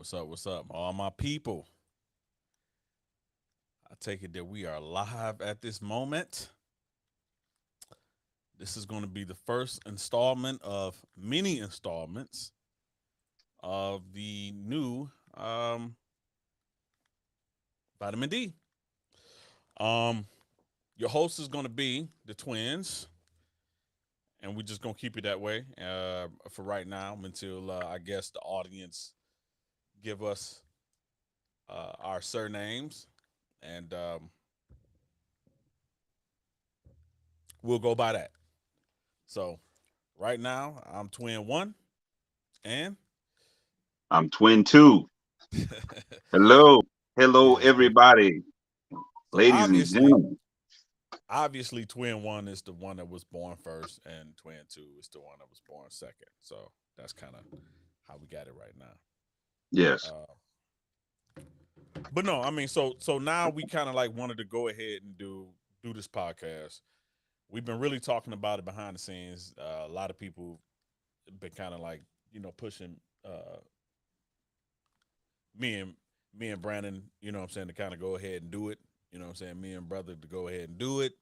What's up? What's up? All my people. I take it that we are live at this moment. This is going to be the first installment of many installments of the new vitamin D. Um, your host is going to be the twins, and we're just going to keep it that way for right now until I guess the audience give us our surnames, and we'll go by that. So right now, I'm twin one, and I'm twin two. Hello. Hello, yes. everybody. So Ladies and gentlemen. obviously, twin one is the one that was born first, and twin two is the one that was born second. So that's kind of how we got it right now. Yes. But no, I mean, so now we kind of like wanted to go ahead and do this podcast. We've been really talking about it behind the scenes. A lot of people been kind of like pushing me and me and Brandon, what I'm saying, to kind of go ahead and do it. What I'm saying, me and brother to go ahead and do it.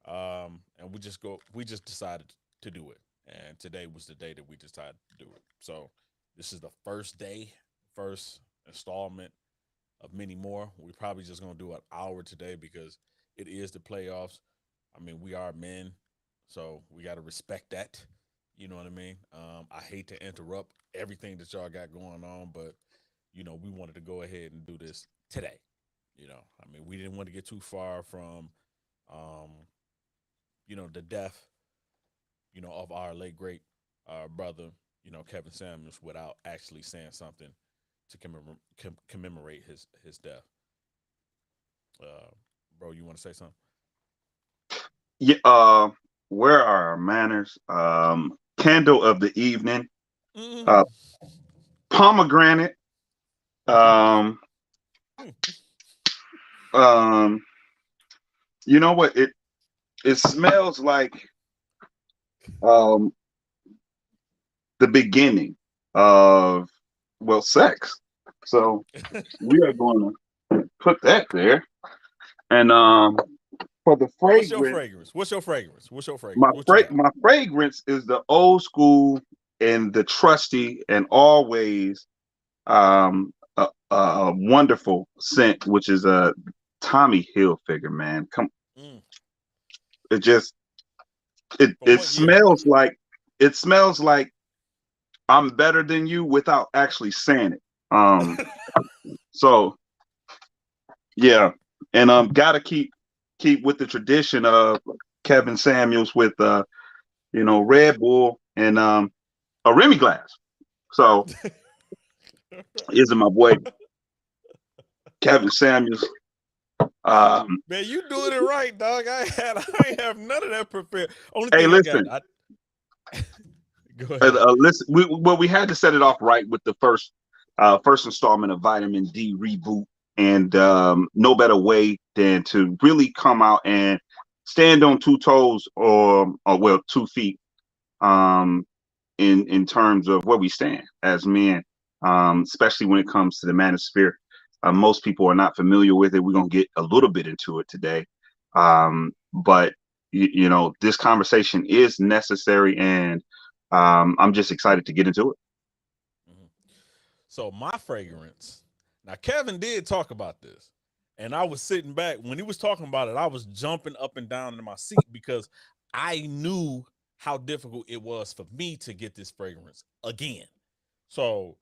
And we just decided to do it. And today was the day that we decided to do it. So this is the first day, first installment of many more. We're probably just gonna do an hour today because it is the playoffs. I mean, we are men, so we got to respect that. You know what I mean? I hate to interrupt everything that y'all got going on, but we wanted to go ahead and do this today. I mean, we didn't want to get too far from, um, the death, of our late great brother, Kevin Samuels, without actually saying something to commemorate his death. Uh, bro, you want to say something? Yeah, where are our manners? Candle of the evening. Uh, Mm. pomegranate. Um, um, you know what? It smells like um the beginning of sex. So we are going to put that there. And for the What's your fragrance. fragrance? What's your fragrance? What's your fragrance? What you got? My fragrance is the old school and the trusty and always a wonderful scent, which is a Tommy Hilfiger, man. Come, Mm. it just From it what year? smells like I'm better than you without actually saying it. So yeah, and gotta keep with the tradition of Kevin Samuels with Red Bull and a Remy glass. So is it my boy Kevin Samuels? Man, you doing it right, dog. I ain't have none of that prepared. Only Hey, thing I got, listen, I go ahead. listen. We had to set it off right with the first installment of Vitamin D reboot, and no better way than to really come out and stand on two toes or 2 feet, um, in terms of where we stand as men, especially when it comes to the manosphere. Most people are not familiar with it. We're gonna get a little bit into it today, but this conversation is necessary, and I'm just excited to get into it. Mhm. So my fragrance. Now Kevin did talk about this, and I was sitting back when he was talking about it. I was jumping up and down in my seat because I knew how difficult it was for me to get this fragrance again. So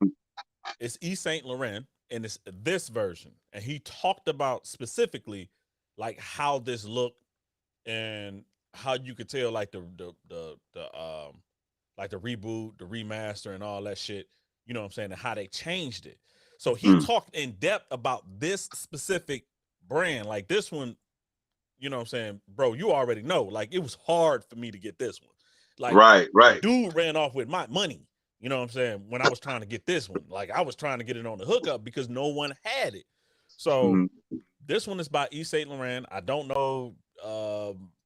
it's Yves Saint Laurent, and it's this version. And he talked about specifically like how this looked and how you could tell like the like the reboot, the remaster, and all that shit. You know what I'm saying? And how they changed it. So he Mm, talked in depth about this specific brand. Like this one, you know what I'm saying, bro? You already know. Like it was hard for me to get this one. Like right, the right. dude ran off with my money. You know what I'm saying? When I was trying to get this one, like I was trying to get it on the hookup because no one had it. So Mm, this one is by Yves Saint Laurent. I don't know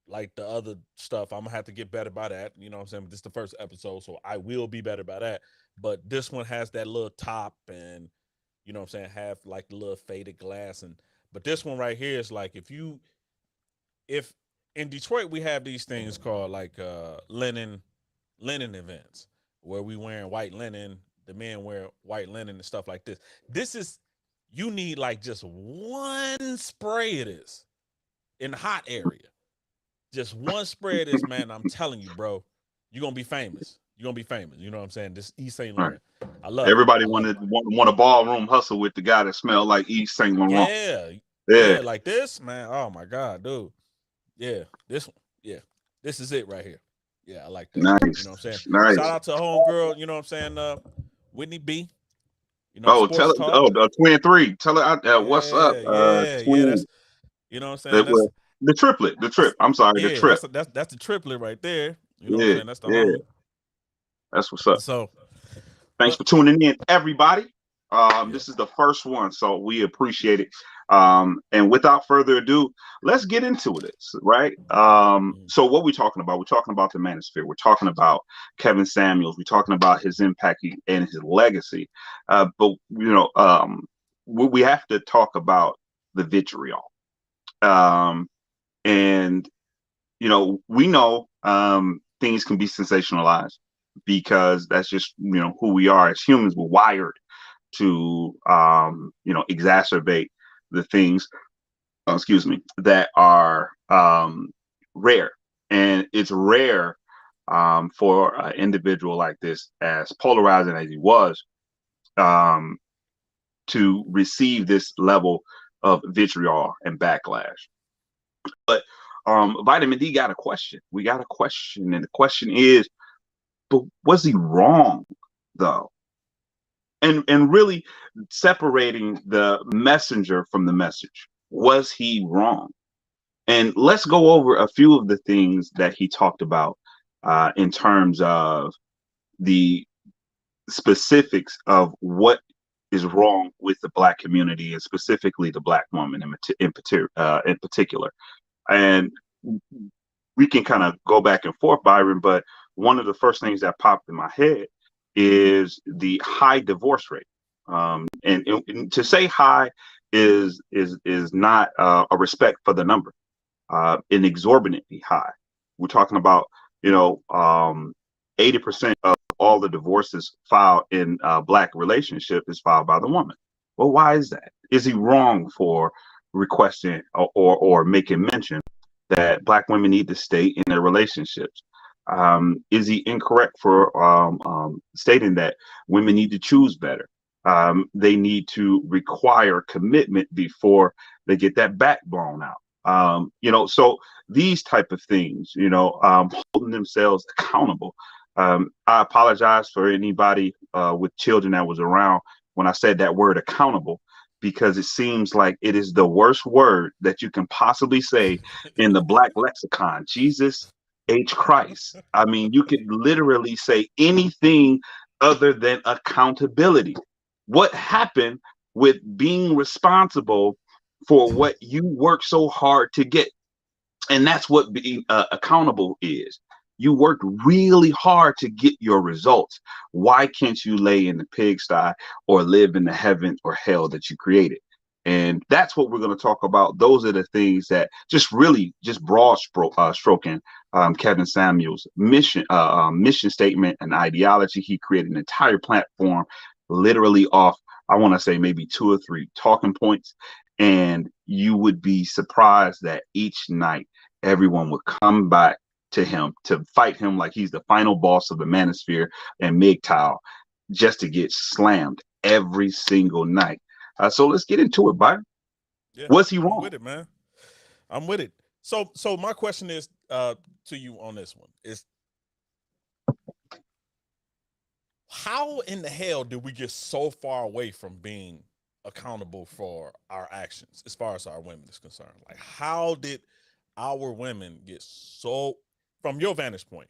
like the other stuff. I'm gonna have to get better by that. You know what I'm saying? This is the first episode, so I will be better by that. But this one has that little top and you know what I'm saying, have like the little faded glass. And but this one right here is like, if in Detroit we have these things called like linen events where we wearing white linen, the men wear white linen and stuff like this. This is, you need like just one spray of this in the hot area. Just one spray of this, man. I'm telling you, bro, you're gonna be famous. You're gonna be famous. You know what I'm saying? This East St. Right. Laurent. I love it. Everybody I love it. want a ballroom hustle with the guy that smelled like East Saint Laurent. Yeah. Yeah. Yeah, like this, man. Oh my God, dude. Yeah, this one. Yeah. This is it right here. Yeah, I like that. You Nice. know what I'm saying? Shout Nice. out to homegirl, you know what I'm saying? Whitney B. You know, Oh, sports tell it. talk. Oh, twin three. Tell her out there. What's up? Yeah, yeah, yeah. Twin. That's, you know what I'm saying? That That's was the triplet. The that's trip. I'm sorry. The yeah, trip. that's the triplet right there. You know what I'm Yeah. saying? That's the Yeah. homie. That's what's up. So, Thanks but for tuning in, everybody. yeah. This is the first one, so we appreciate it. And without further ado, let's get into this, right? Mm. So what we're talking about? We're talking about the Manosphere. We're talking about Kevin Samuels. We're talking about his impact and his legacy. But we have to talk about the vitriol. Um, and we know things can be sensationalized because that's just who we are as humans. We're wired to exacerbate the things, excuse me, that are rare, and it's rare for an individual like this, as polarizing as he was, um, to receive this level of vitriol and backlash. But Vitamin D got a question. We got a question, and the question is, but was he wrong though? And really separating the messenger from the message. Was he wrong? And let's go over a few of the things that he talked about in terms of the specifics of what is wrong with the Black community, and specifically the Black woman in particular. And we can kind of go back and forth, Byron, but one of the first things that popped in my head is the high divorce rate. And to say high is not a respect for the number, an exorbitantly high. We're talking about 80% of all the divorces filed in Black relationship is filed by the woman. Well, why is that? Is he wrong for requesting or making mention that Black women need to stay in their relationships? Is he incorrect for stating that women need to choose better? They need to require commitment before they get that back blown out. So these type of things, holding themselves accountable. I apologize for anybody with children that was around when I said that word accountable, because it seems like it is the worst word that you can possibly say in the Black lexicon. Jesus H. Christ. I mean, you could literally say anything other than accountability. What happened with being responsible for what you work so hard to get? And that's what being accountable is. You worked really hard to get your results. Why can't you lay in the pigsty or live in the heaven or hell that you created? And that's what we're going to talk about. Those are the things that just broad stroking Kevin Samuels' mission statement and ideology. He created an entire platform literally off, I want to say, maybe two or three talking points. And you would be surprised that each night everyone would come back to him to fight him like he's the final boss of the Manosphere and MGTOW, just to get slammed every single night. So let's get into it, Byron. Yeah, Was he I'm wrong? with it, man. I'm with it. So my question is to you on this one is, how in the hell did we get so far away from being accountable for our actions as far as our women is concerned? Like, how did our women get so, from your vantage point,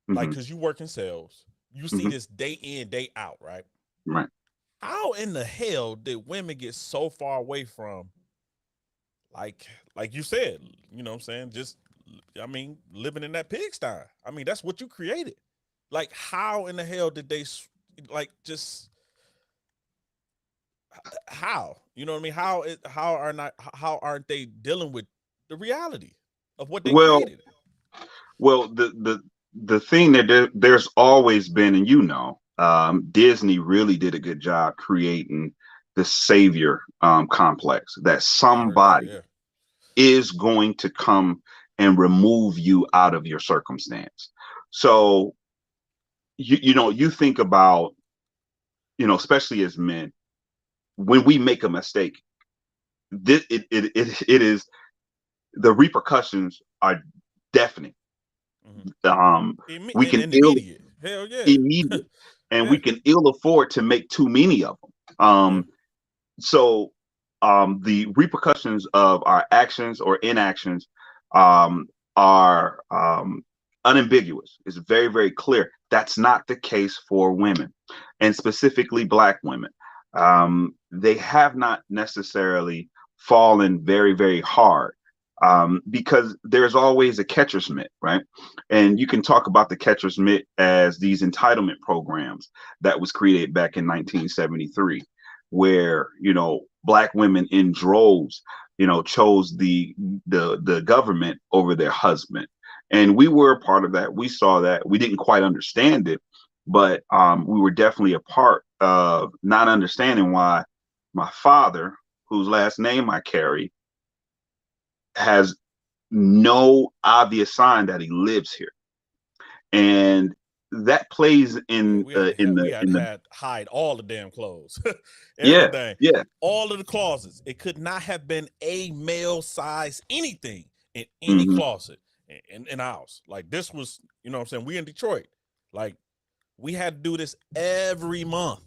like, Mm-hmm. because you work in sales, you see Mm-hmm. this day in, day out, right? Right. How in the hell did women get so far away from, like you said, you know what I'm saying? Just, I mean, living in that pigsty. I mean, that's what you created. Like, how in the hell did they, like, just, how? You know what I mean? How aren't they dealing with the reality of what they Well, created? the thing that there's always been, and Disney really did a good job creating the savior complex that I heard that. somebody Yeah. is going to come and remove you out of your circumstance. So you think about, especially as men, when we make a mistake, it is, the repercussions are deafening. Hmm. We can And ill immediate. Hell yeah. immediate, and we Yeah. can ill afford to make too many of them. Yeah. So the repercussions of our actions or inactions um, are unambiguous. It's very, very clear. That's not the case for women, and specifically Black women. They have not necessarily fallen very, very hard, because there's always a catcher's mitt, right? And you can talk about the catcher's mitt as these entitlement programs that was created back in 1973, where Black women in droves chose the government over their husband, and we were a part of that. We saw that. We didn't quite understand it, but we were definitely a part of not understanding why my father, whose last name I carry, has no obvious sign that he lives here, and that plays Yeah, in we had to had hide all the damn clothes, yeah, everything, yeah. all of the closets. It could not have been a male size anything in any Hmm. closet in our house. Like this was, you know what I'm saying? We in Detroit. Like we had to do this every month.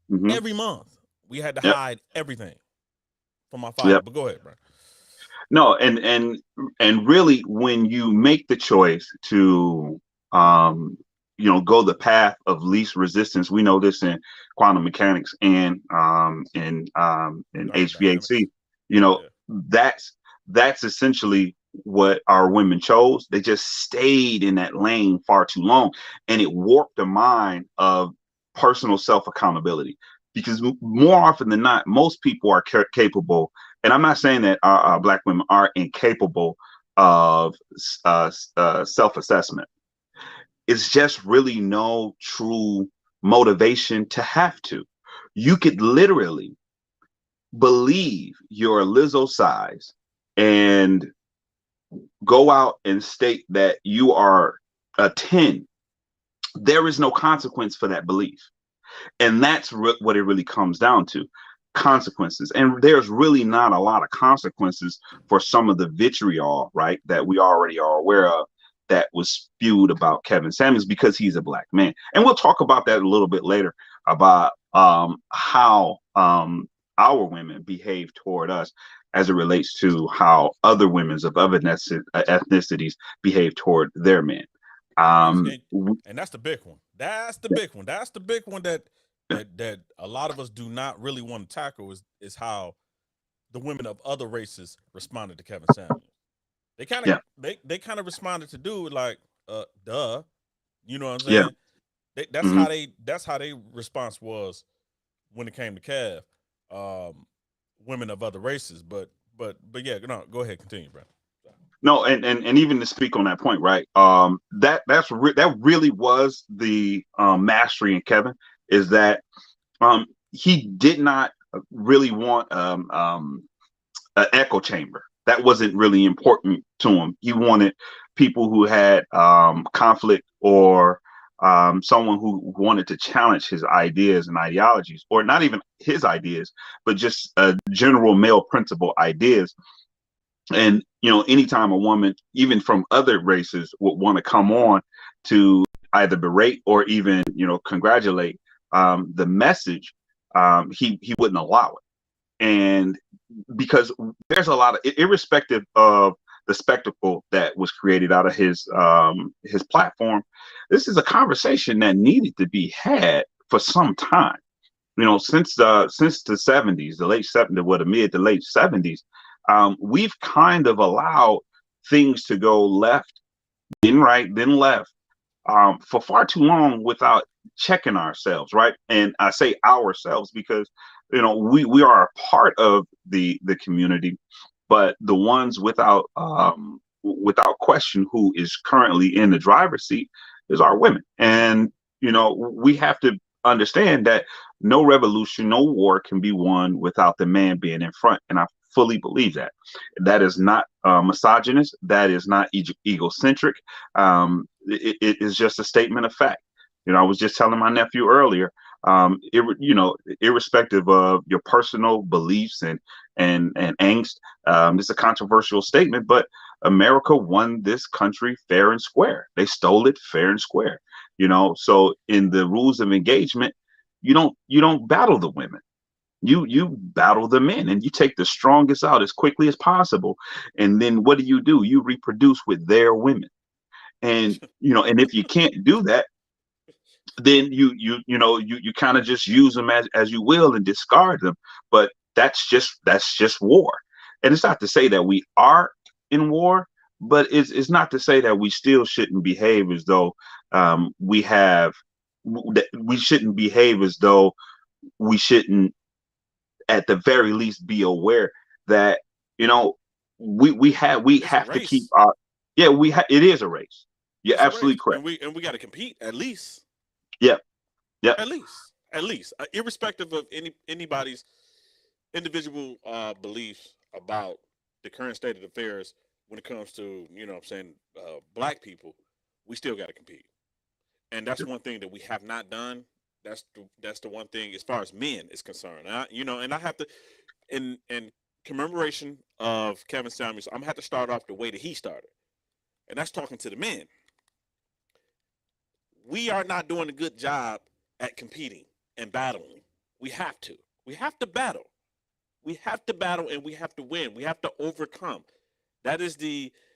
Hmm. Every month. We had to Yep. hide everything from my father. Yep. But go ahead, bro. No, and really, when you make the choice to um go the path of least resistance, we know this in quantum mechanics and in Thermodynamics. HVAC. You know, Yeah. that's essentially what our women chose. They just stayed in that lane far too long, and it warped the mind of personal self accountability. Because more often than not, most people are capable, and I'm not saying that Black women are incapable of self-assessment. It's just really no true motivation to have to. You could literally believe you're a Lizzo size and go out and state that you are a 10. There is no consequence for that belief. And that's what it really comes down to, consequences. And there's really not a lot of consequences for some of the vitriol, right, that we already are aware of, that was spewed about Kevin Samuels because he's a Black man. And we'll talk about that a little bit later, about how our women behave toward us as it relates to how other women of other ethnicities behave toward their men. And, Um, and and that's the big one. That's the big one. That's the big one that a lot of us do not really want to tackle is how the women of other races responded to Kevin Samuels. They kind of yeah, they kind of responded to dude like duh, you know what I'm yeah. saying? Hmm. That's how they response was when it came to Kev. Um, women of other races, but yeah, no, go ahead, continue, bro. No, and even to speak on that point, right? That really was the mastery in Kevin, is that he did not really want an echo chamber. That wasn't really important to him. He wanted people who had conflict, or someone who wanted to challenge his ideas and ideologies, or not even his ideas, but just general male principle ideas. And anytime a woman, even from other races, would want to come on to either berate or even congratulate the message, he wouldn't allow it. And because there's a lot of, irrespective of the spectacle that was created out of his platform, this is a conversation that needed to be had for some time. Since the 70s, the late 70s, the mid to late 70s, we've kind of allowed things to go left, then right, then left, for far too long without checking ourselves, right? And I say ourselves because we are a part of the community, but the ones without question who is currently in the driver's seat is our women. And we have to understand that no revolution, no war can be won without the man being in front. And I fully believe that. That is not misogynist. That is not egocentric. It is just a statement of fact. I was just telling my nephew earlier, irrespective of your personal beliefs and angst, it's a controversial statement, but America won this country fair and square. They stole it fair and square. So in the rules of engagement, you don't battle the women. You battle the men, and you take the strongest out as quickly as possible. And then what do? You reproduce with their women. And if you can't do that, then you kind of just use them as you will and discard them. But that's just war. And it's not to say that we are in war, but it's not to say that we still shouldn't behave as though we have that we shouldn't behave as though we shouldn't at the very least be aware that you know we It's a have to keep race. our yeah it is a race. You're It's a race, absolutely correct. and we got to compete at least, Yep, yep. irrespective of anybody's individual beliefs about the current state of affairs when it comes to what I'm saying black people. We still got to compete, and that's one thing that we have not done. That's the one thing as far as men is concerned. And I have to in commemoration of Kevin Samuels, I'm gonna have to start off the way that he started, and that's talking to the men. We are not doing a good job at competing and battling. We have to. We have to battle. We have to battle and we have to win. We have to overcome. That is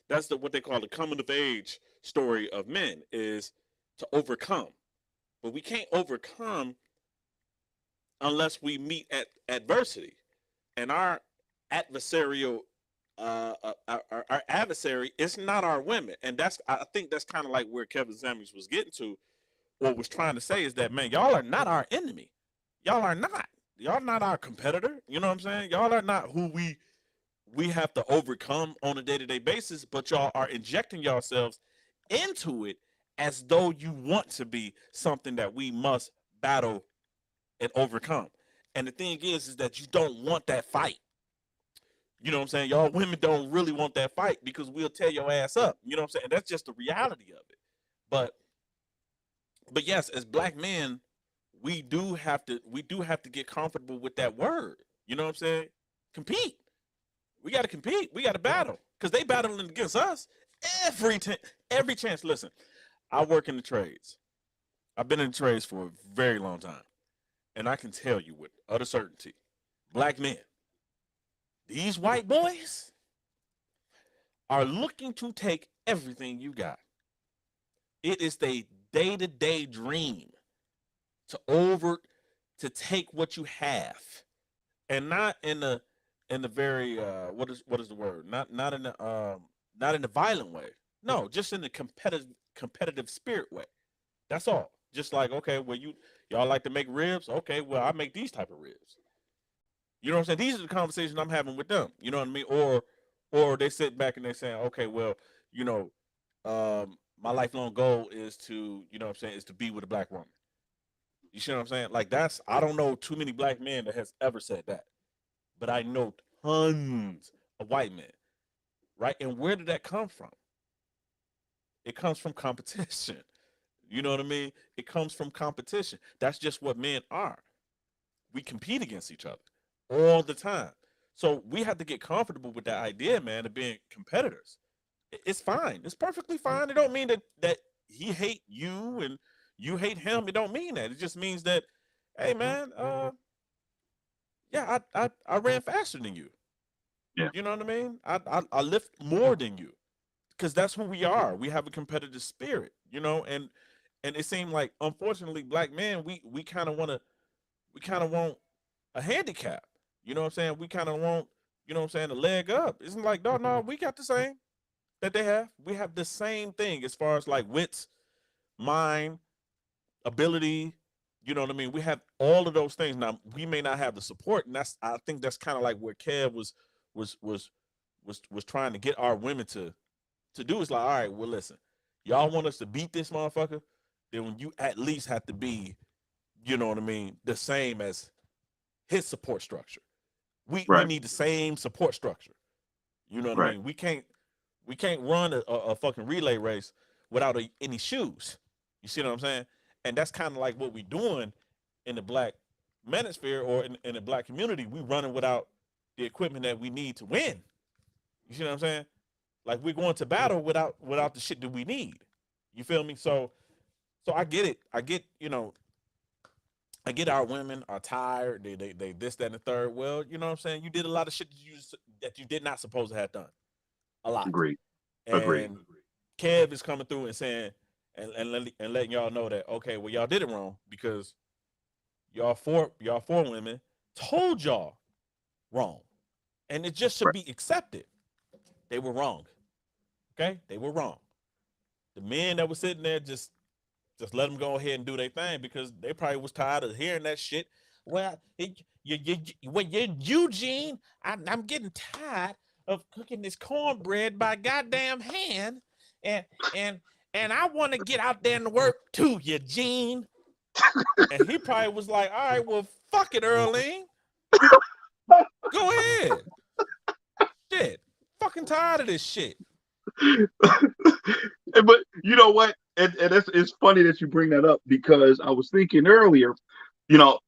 that's the what they call the coming of age story of men is to overcome. But we can't overcome unless we meet at adversity. And our adversarial our adversary is not our women. And I think that's kind of like where Kevin Samuels was getting to or was trying to say is that man, y'all are not our enemy. Y'all are not. Y'all not our competitor. You know what I'm saying? Y'all are not who we have to overcome on a day-to-day basis, but y'all are injecting yourselves into it as though you want to be something that we must battle and overcome. And the thing is that you don't want that fight. You know what I'm saying? Y'all women don't really want that fight because we'll tear your ass up. You know what I'm saying? And that's just the reality of it. But yes, as black men, we do have to get comfortable with that word. You know what I'm saying? Compete. We got to compete. We got to battle because they battling against us every every chance. Listen, I work in the trades. I've been in the trades for a very long time, and I can tell you with utter certainty, black men, these white boys are looking to take everything you got. It is the day-to-day dream to over to take what you have, and not in the very what is the word? Not in the violent way. No, just in the competitive spirit way. That's all. Just like okay, well y'all like to make ribs. Okay, well I make these type of ribs. You know what I'm saying? These are the conversations I'm having with them. You know what I mean? Or they sit back and they saying, okay, well, you know, my lifelong goal is to, you know what I'm saying, is to be with a black woman. You see what I'm saying? Like I don't know too many black men that has ever said that, but I know tons of white men, right? And where did that come from? It comes from competition. You know what I mean? It comes from competition. That's just what men are. We compete against each other all the time. So we have to get comfortable with that idea, man, of being competitors. It's fine. It's perfectly fine. It don't mean that he hate you and you hate him. It don't mean that. It just means that, hey man, yeah, I ran faster than you. Yeah. You know what I mean? I lift more than you because that's who we are. We have a competitive spirit, you know, and it seemed like unfortunately black men we kind of want a handicap. You know what I'm saying? We kind of want, you know what I'm saying, a leg up. It's like, no, we got the same that they have. We have the same thing as far as like wits, mind, ability. You know what I mean? We have all of those things. Now we may not have the support, and I think that's kind of like where Kev was was was trying to get our women to do. Is like, all right, well, listen, y'all want us to beat this motherfucker, then when you at least have to be, you know what I mean, the same as his support structure. We Right. need the same support structure. You know what I Right. mean? We can't run a fucking relay race without any shoes. You see what I'm saying? And that's kind of like what we're doing in the black manosphere or in the black community. We running without the equipment that we need to win. You see what I'm saying? Like we're going to battle without the shit that we need. You feel me? So I get it. I get our women are tired. They this, that, and the third. Well, you know what I'm saying? You did a lot of shit that you did not supposed to have done. A lot. Agreed. Agreed. And Kev is coming through and saying and letting y'all know that, okay, well, y'all did it wrong because y'all four women told y'all wrong. And it just should Right. be accepted. They were wrong. Okay? They were wrong. The men that were sitting there just let them go ahead and do their thing because they probably was tired of hearing that shit. Well, Eugene, I'm getting tired of cooking this cornbread by goddamn hand, and and and I want to get out there and work too, Eugene. And he probably was like, all right, well, fuck it, Earlene. Go ahead. Shit. Fucking tired of this shit. But you know what? And it's funny that you bring that up because I was thinking earlier, you know,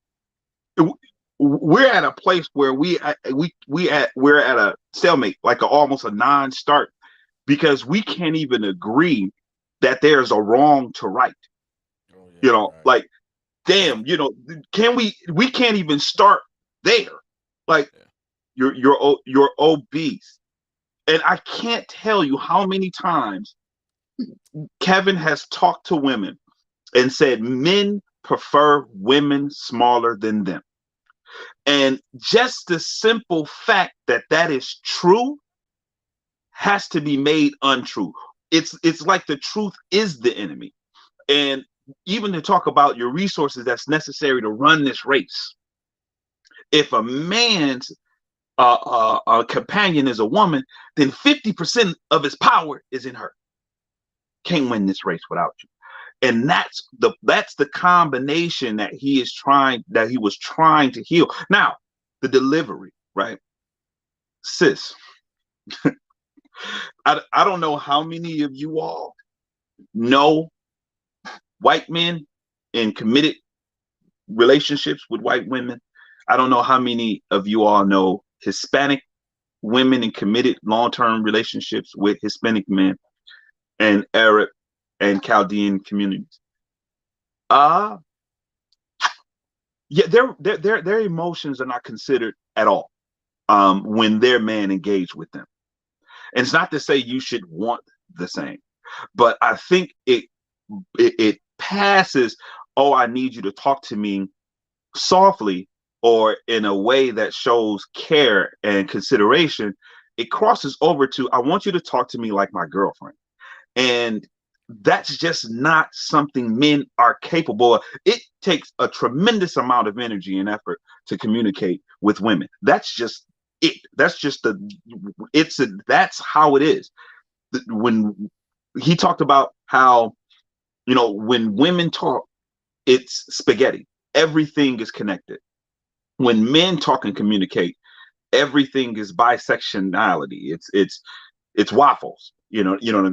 we're at a place where we're at a stalemate, like almost a non-start, because we can't even agree that there's a wrong to right. Oh You yeah, know, right. like damn, you know, can we can't even start there. Like Yeah. you're obese. And I can't tell you how many times Kevin has talked to women and said men prefer women smaller than them. And just the simple fact that that is true has to be made untrue. It's like the truth is the enemy. And even to talk about your resources that's necessary to run this race. If a man's companion is a woman, then 50% of his power is in her. Can't win this race without you. And that's the combination that he was trying to heal. Now, the delivery, right? Sis, I don't know how many of you all know white men in committed relationships with white women. I don't know how many of you all know Hispanic women in committed long-term relationships with Hispanic men and Arab and Chaldean communities. Uh yeah, their emotions are not considered at all when their man engaged with them. And it's not to say you should want the same, but I think it passes. Oh, I need you to talk to me softly or in a way that shows care and consideration. It crosses over to I want you to talk to me like my girlfriend. And that's just not something men are capable of. It takes a tremendous amount of energy and effort to communicate with women. That's just it. That's just that's how it is. When he talked about how, when women talk, it's spaghetti. Everything is connected. When men talk and communicate, everything is bisectionality. It's waffles.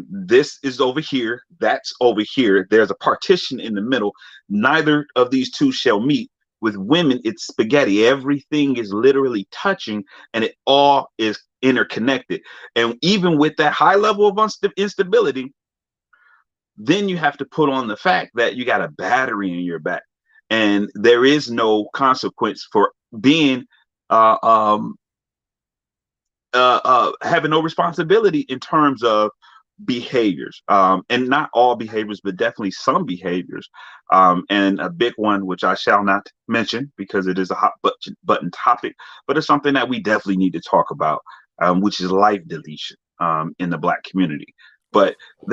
This is over here, that's over here. There's a partition in the middle. Neither of these two shall meet. With women, it's spaghetti. Everything is literally touching, and it all is interconnected. And even with that high level of instability, then you have to put on the fact that you got a battery in your back, and there is no consequence for being uh, um, having no responsibility in terms of behaviors, and not all behaviors, but definitely some behaviors. And a big one, which I shall not mention because it is a hot button topic, but it's something that we definitely need to talk about, which is life deletion in the Black community. Oof, But oof.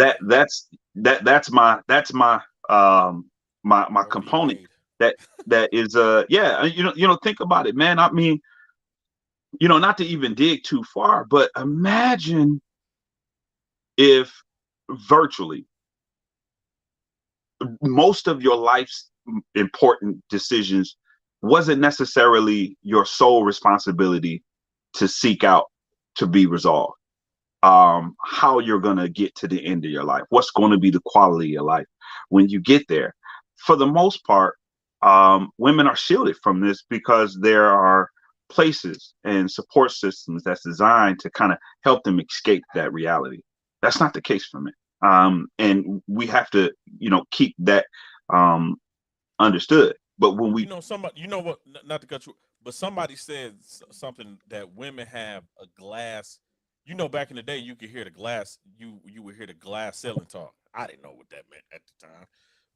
that's my um my Roe v. component Wade. that is yeah, think about it, man. I mean, not to even dig too far, but imagine if virtually most of your life's important decisions wasn't necessarily your sole responsibility to seek out to be resolved. How you're going to get to the end of your life, what's going to be the quality of your life when you get there. For the most part, women are shielded from this because there are places and support systems that's designed to kind of help them escape that reality. That's not the case for men. And we have to, keep that um, understood. But when we, Somebody, what? Not to cut you, but somebody said something that women have a glass. Back in the day, you could hear the glass. You would hear the glass ceiling talk. I didn't know what that meant at the time,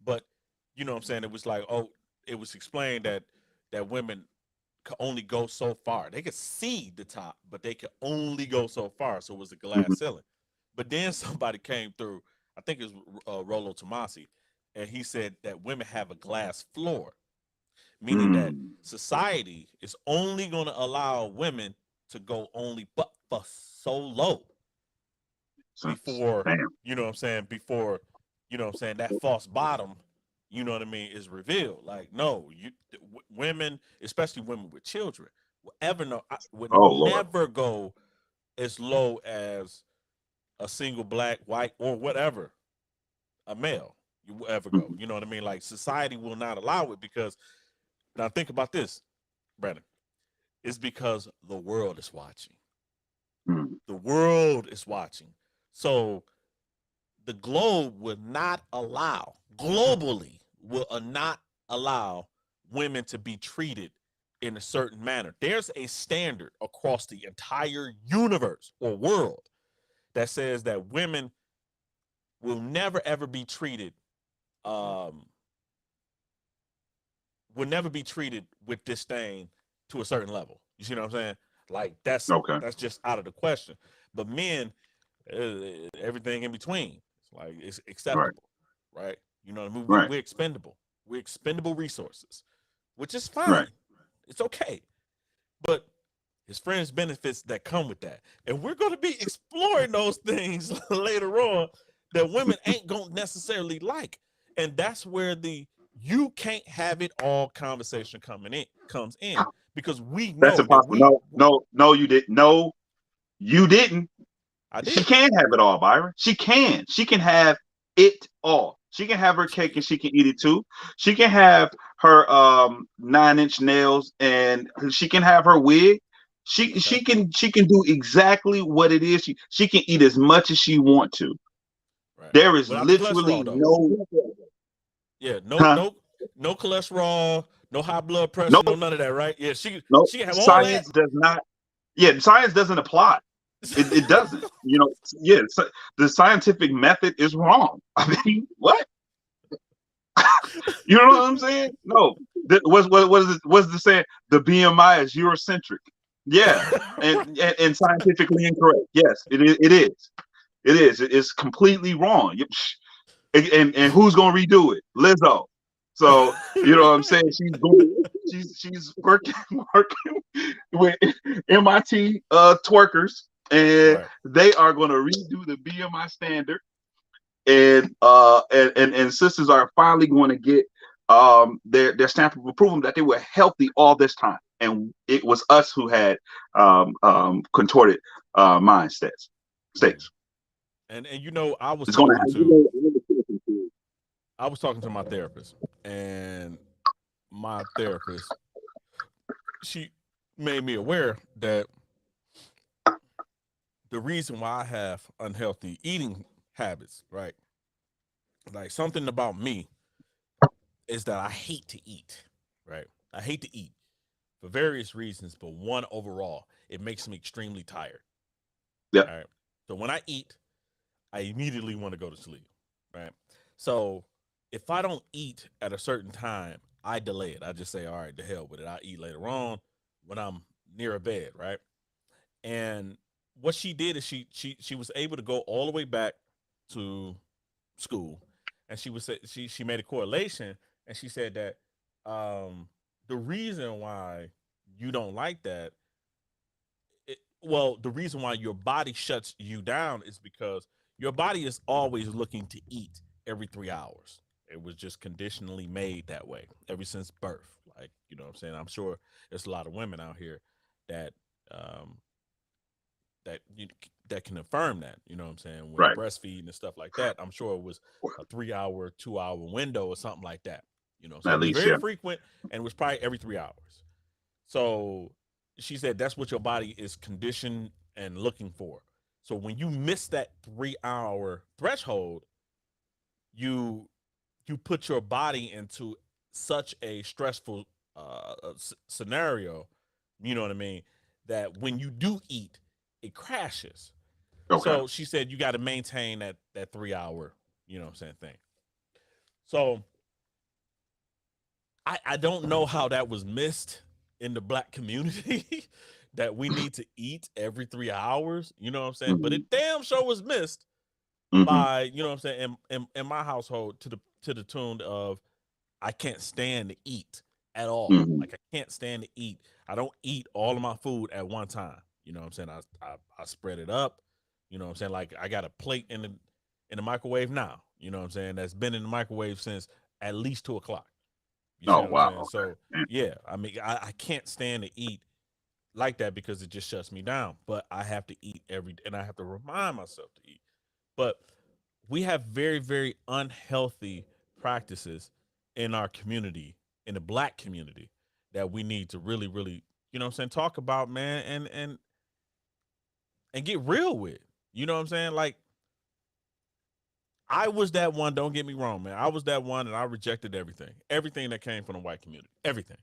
but you know what I'm saying. It was like, oh, it was explained that women could only go so far. They could see the top, but they could only go so far. So it was a Mhm. glass ceiling. But then somebody came through. I think it was Rollo Tomasi, and he said that women have a glass floor, meaning that Mm. society is only going to allow women to go only but for so low So, before, damn. before, that false bottom, is revealed. Like, no, women, especially women with children, would Oh Lord. never go as low as a single black, white, or whatever, a male you will ever go. Mhm. You know what I mean? Like, society will not allow it because, now think about this, Brandon. It's because the world is watching. Mm. The world is watching. So the globe will not allow, globally, will not allow women to be treated in a certain manner. There's a standard across the entire universe or world that says that women will never ever be treated um will never be treated with disdain to a certain level. You see what I'm saying? Like, Okay. that's just out of the question. But men, everything in between, it's like it's Right. acceptable, right? You know what I mean? Right. We're expendable. We're expendable resources, which is Right. fine. It's okay. But his friends benefits that come with that, and we're going to be exploring those things later on that women ain't going to necessarily like, and that's where the you can't have it all conversation comes in, because we That's know that impossible. No, no, no, you didn't. No, you didn't. I She did. can have it all, Byron. She can. She can have it all. She can have her cake and she can eat it too. She can have her 9-inch nails and she can have her wig. She Okay. she can she can do exactly what it is. She can eat as much as she want to. Right. There is Without the literally cholesterol though. no Yeah, huh? no cholesterol, no high blood No, pressure, no none of that, right? Yeah, no. she can have all that. Science does not. Yeah, science doesn't apply. It doesn't. Yeah, the scientific method is wrong. I mean, what? You know what I'm saying? No. What's the saying? The BMI is Eurocentric. Yeah, and scientifically incorrect. Yes, it is. It is. It's completely wrong. And who's gonna redo it? Lizzo. So you know what I'm saying? She's working working with MIT twerkers, and Right. they are going to redo the BMI standard, and sisters are finally going to get their stamp of approval that they were healthy all this time, and it was us who had contorted mind Yeah. states. And I was It's going to talking have to my therapist, and my therapist, she made me aware that the reason why I have unhealthy eating habits, right? Like, something about me is that I hate to eat, right? I hate to eat for various reasons, but one overall, it makes me extremely tired. yeah. All right. So when I eat, I immediately want to go to sleep. Right. So if I don't eat at a certain time, I delay it. I just say, all right, the hell with it. I'll eat later on when I'm near a bed. Right. And what she did is she was able to go all the way back to school, and she made a correlation, and she said that the reason why you don't like that, the reason why your body shuts you down is because your body is always looking to eat every 3 hours. It was just conditionally made that way ever since birth. Like, you know what I'm saying? I'm sure there's a lot of women out here that um, that that can affirm that. You know what I'm saying? When Right. breastfeeding and stuff like that, I'm sure it was a 3 hour, 2 hour window or something like that. You know, so At it was least, very yeah. frequent and it was probably every 3 hours. So she said that's what your body is conditioned and looking for. So when you miss that 3 hour threshold, you you put your body into such a stressful scenario, you know what I mean, that when you do eat, it crashes. Okay. So she said you got to maintain that 3 hour, you know what I'm saying, thing. So I don't know how that was missed in the black community that we need to eat every 3 hours, you know what I'm saying? But Hmm. it damn sure was missed Hmm. by, you know what I'm saying, in my household to the tune of I can't stand to eat at all. Hmm. Like I can't stand to eat. I don't eat all of my food at one time. You know what I'm saying? I spread it up. You know what I'm saying? Like I got a plate in the microwave now. You know what I'm saying? That's been in the microwave since at least 2 o'clock. You see Oh what I'm saying? wow. So Okay. yeah, I mean I can't stand to eat like that because it just shuts me down. But I have to eat and I have to remind myself to eat. But we have very, very unhealthy practices in our community, in the black community, that we need to really, really, you know what I'm saying, talk about, man, and get real with. You know what I'm saying? Like I was that one, don't get me wrong, man. I was that one and I rejected everything. Everything that came from the white community. Everything.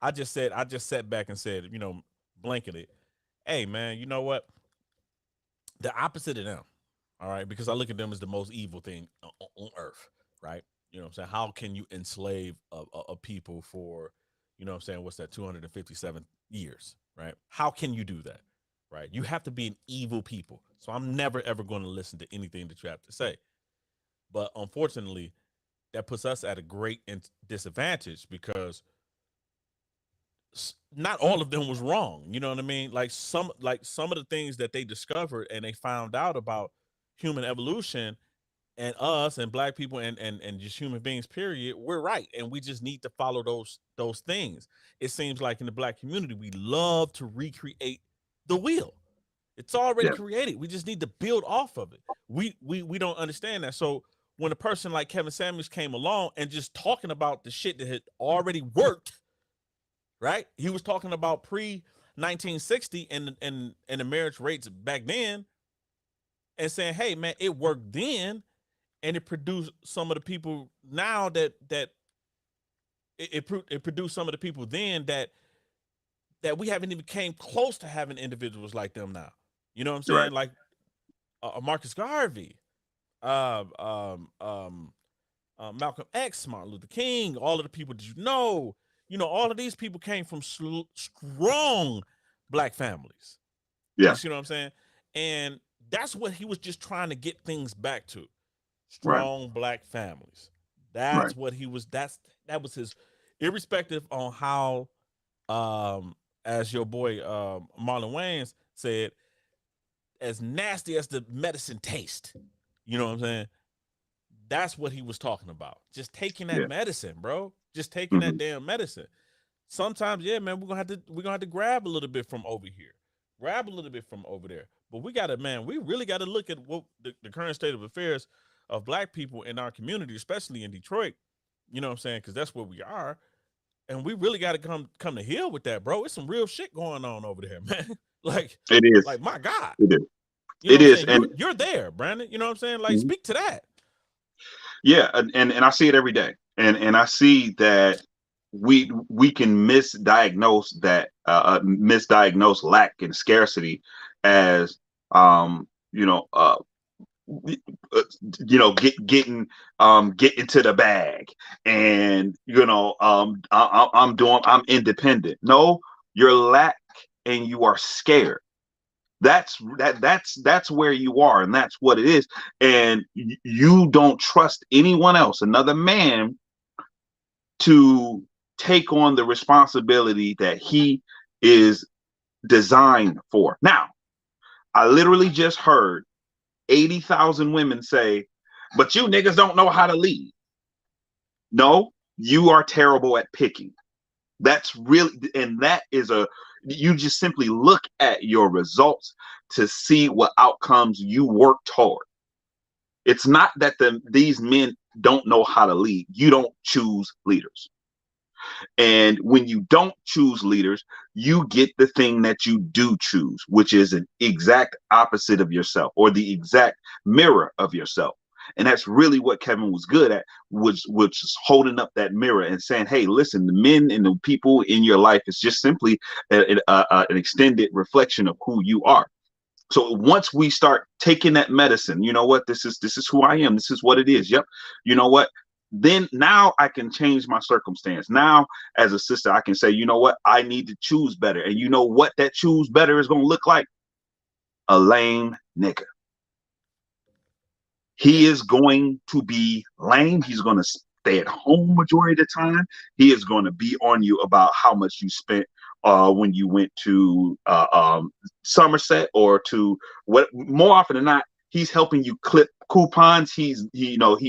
I just sat back and said, you know, blanketed, hey man, you know what? The opposite of them. All right, because I look at them as the most evil thing on earth, right? You know what I'm saying? How can you enslave a people for, you know what I'm saying, what's that, 257 years, right? How can you do that, right? You have to be an evil people. So I'm never, ever going to listen to anything that you have to say. But unfortunately, that puts us at a great disadvantage because not all of them was wrong. You know what I mean? Like some of the things that they discovered and they found out about human evolution and us and black people and just human beings period, we're right and we just need to follow those things. It seems like in the black community we love to recreate the wheel. It's already Yeah. created, we just need to build off of it. We don't understand that. So when a person like Kevin Samuels came along and just talking about the shit that had already worked, right, he was talking about pre 1960 and the marriage rates back then and saying, hey man, it worked then and it produced some of the people now it produced some of the people then that we haven't even came close to having individuals like them now. You know what I'm You're right. saying? Like Marcus Garvey, uh, um, um, Malcolm X, Martin Luther King, all of the people that you know, all of these people came from strong black families. You Yeah. see what I'm saying? And that's what he was just trying to get things back to. Right. Strong black families. Right. That's what he was. That was his. Irrespective on how, as your boy Marlon Wayans said, as nasty as the medicine taste. You know what I'm saying? That's what he was talking about. Just taking that Yeah. medicine, bro. Just taking that Hmm. damn medicine. Sometimes, yeah, man, we're gonna have to grab a little bit from over here, grab a little bit from over there. But we gotta, man, we really gotta look at what the current state of affairs of black people in our community, especially in Detroit. You know what I'm saying? Because that's where we are, and we really got to come to heal with that, bro. It's some real shit going on over there, man. like, It is. like my God, It is. you know It what I'm is. saying? And You're there, Brandon. You know what I'm saying? Like, mhm. speak to that. Yeah, and I see it every day, and I see that we can misdiagnose lack and scarcity as you know uh, getting to the bag, and I'm independent. No, you're lack and you are scared. That's where you are, and that's what it is. And you don't trust anyone else, another man, to take on the responsibility that he is designed for. Now, I literally just heard 80,000 women say, but you niggas don't know how to lead. No, you are terrible at picking. That's really, and that is you just simply look at your results to see what outcomes you work toward. It's not that these men don't know how to lead. You don't choose leaders. And when you don't choose leaders, you get the thing that you do choose, which is an exact opposite of yourself or the exact mirror of yourself. And that's really what Kevin was good at, which is holding up that mirror and saying, hey, listen, the men and the people in your life is just simply an extended reflection of who you are. So once we start taking that medicine, you know what, this is who I am. This is what it is. Yep. You know what? Then now I can change my circumstance. Now, as a sister, I can say, you know what? I need to choose better. And you know what that choose better is going to look like? A lame nigga. He Yeah. is going to be lame. He's going to stay at home majority of the time. He is going to be on you about how much you spent when you went to Somerset or to what. More often than not, he's helping you clip coupons. He's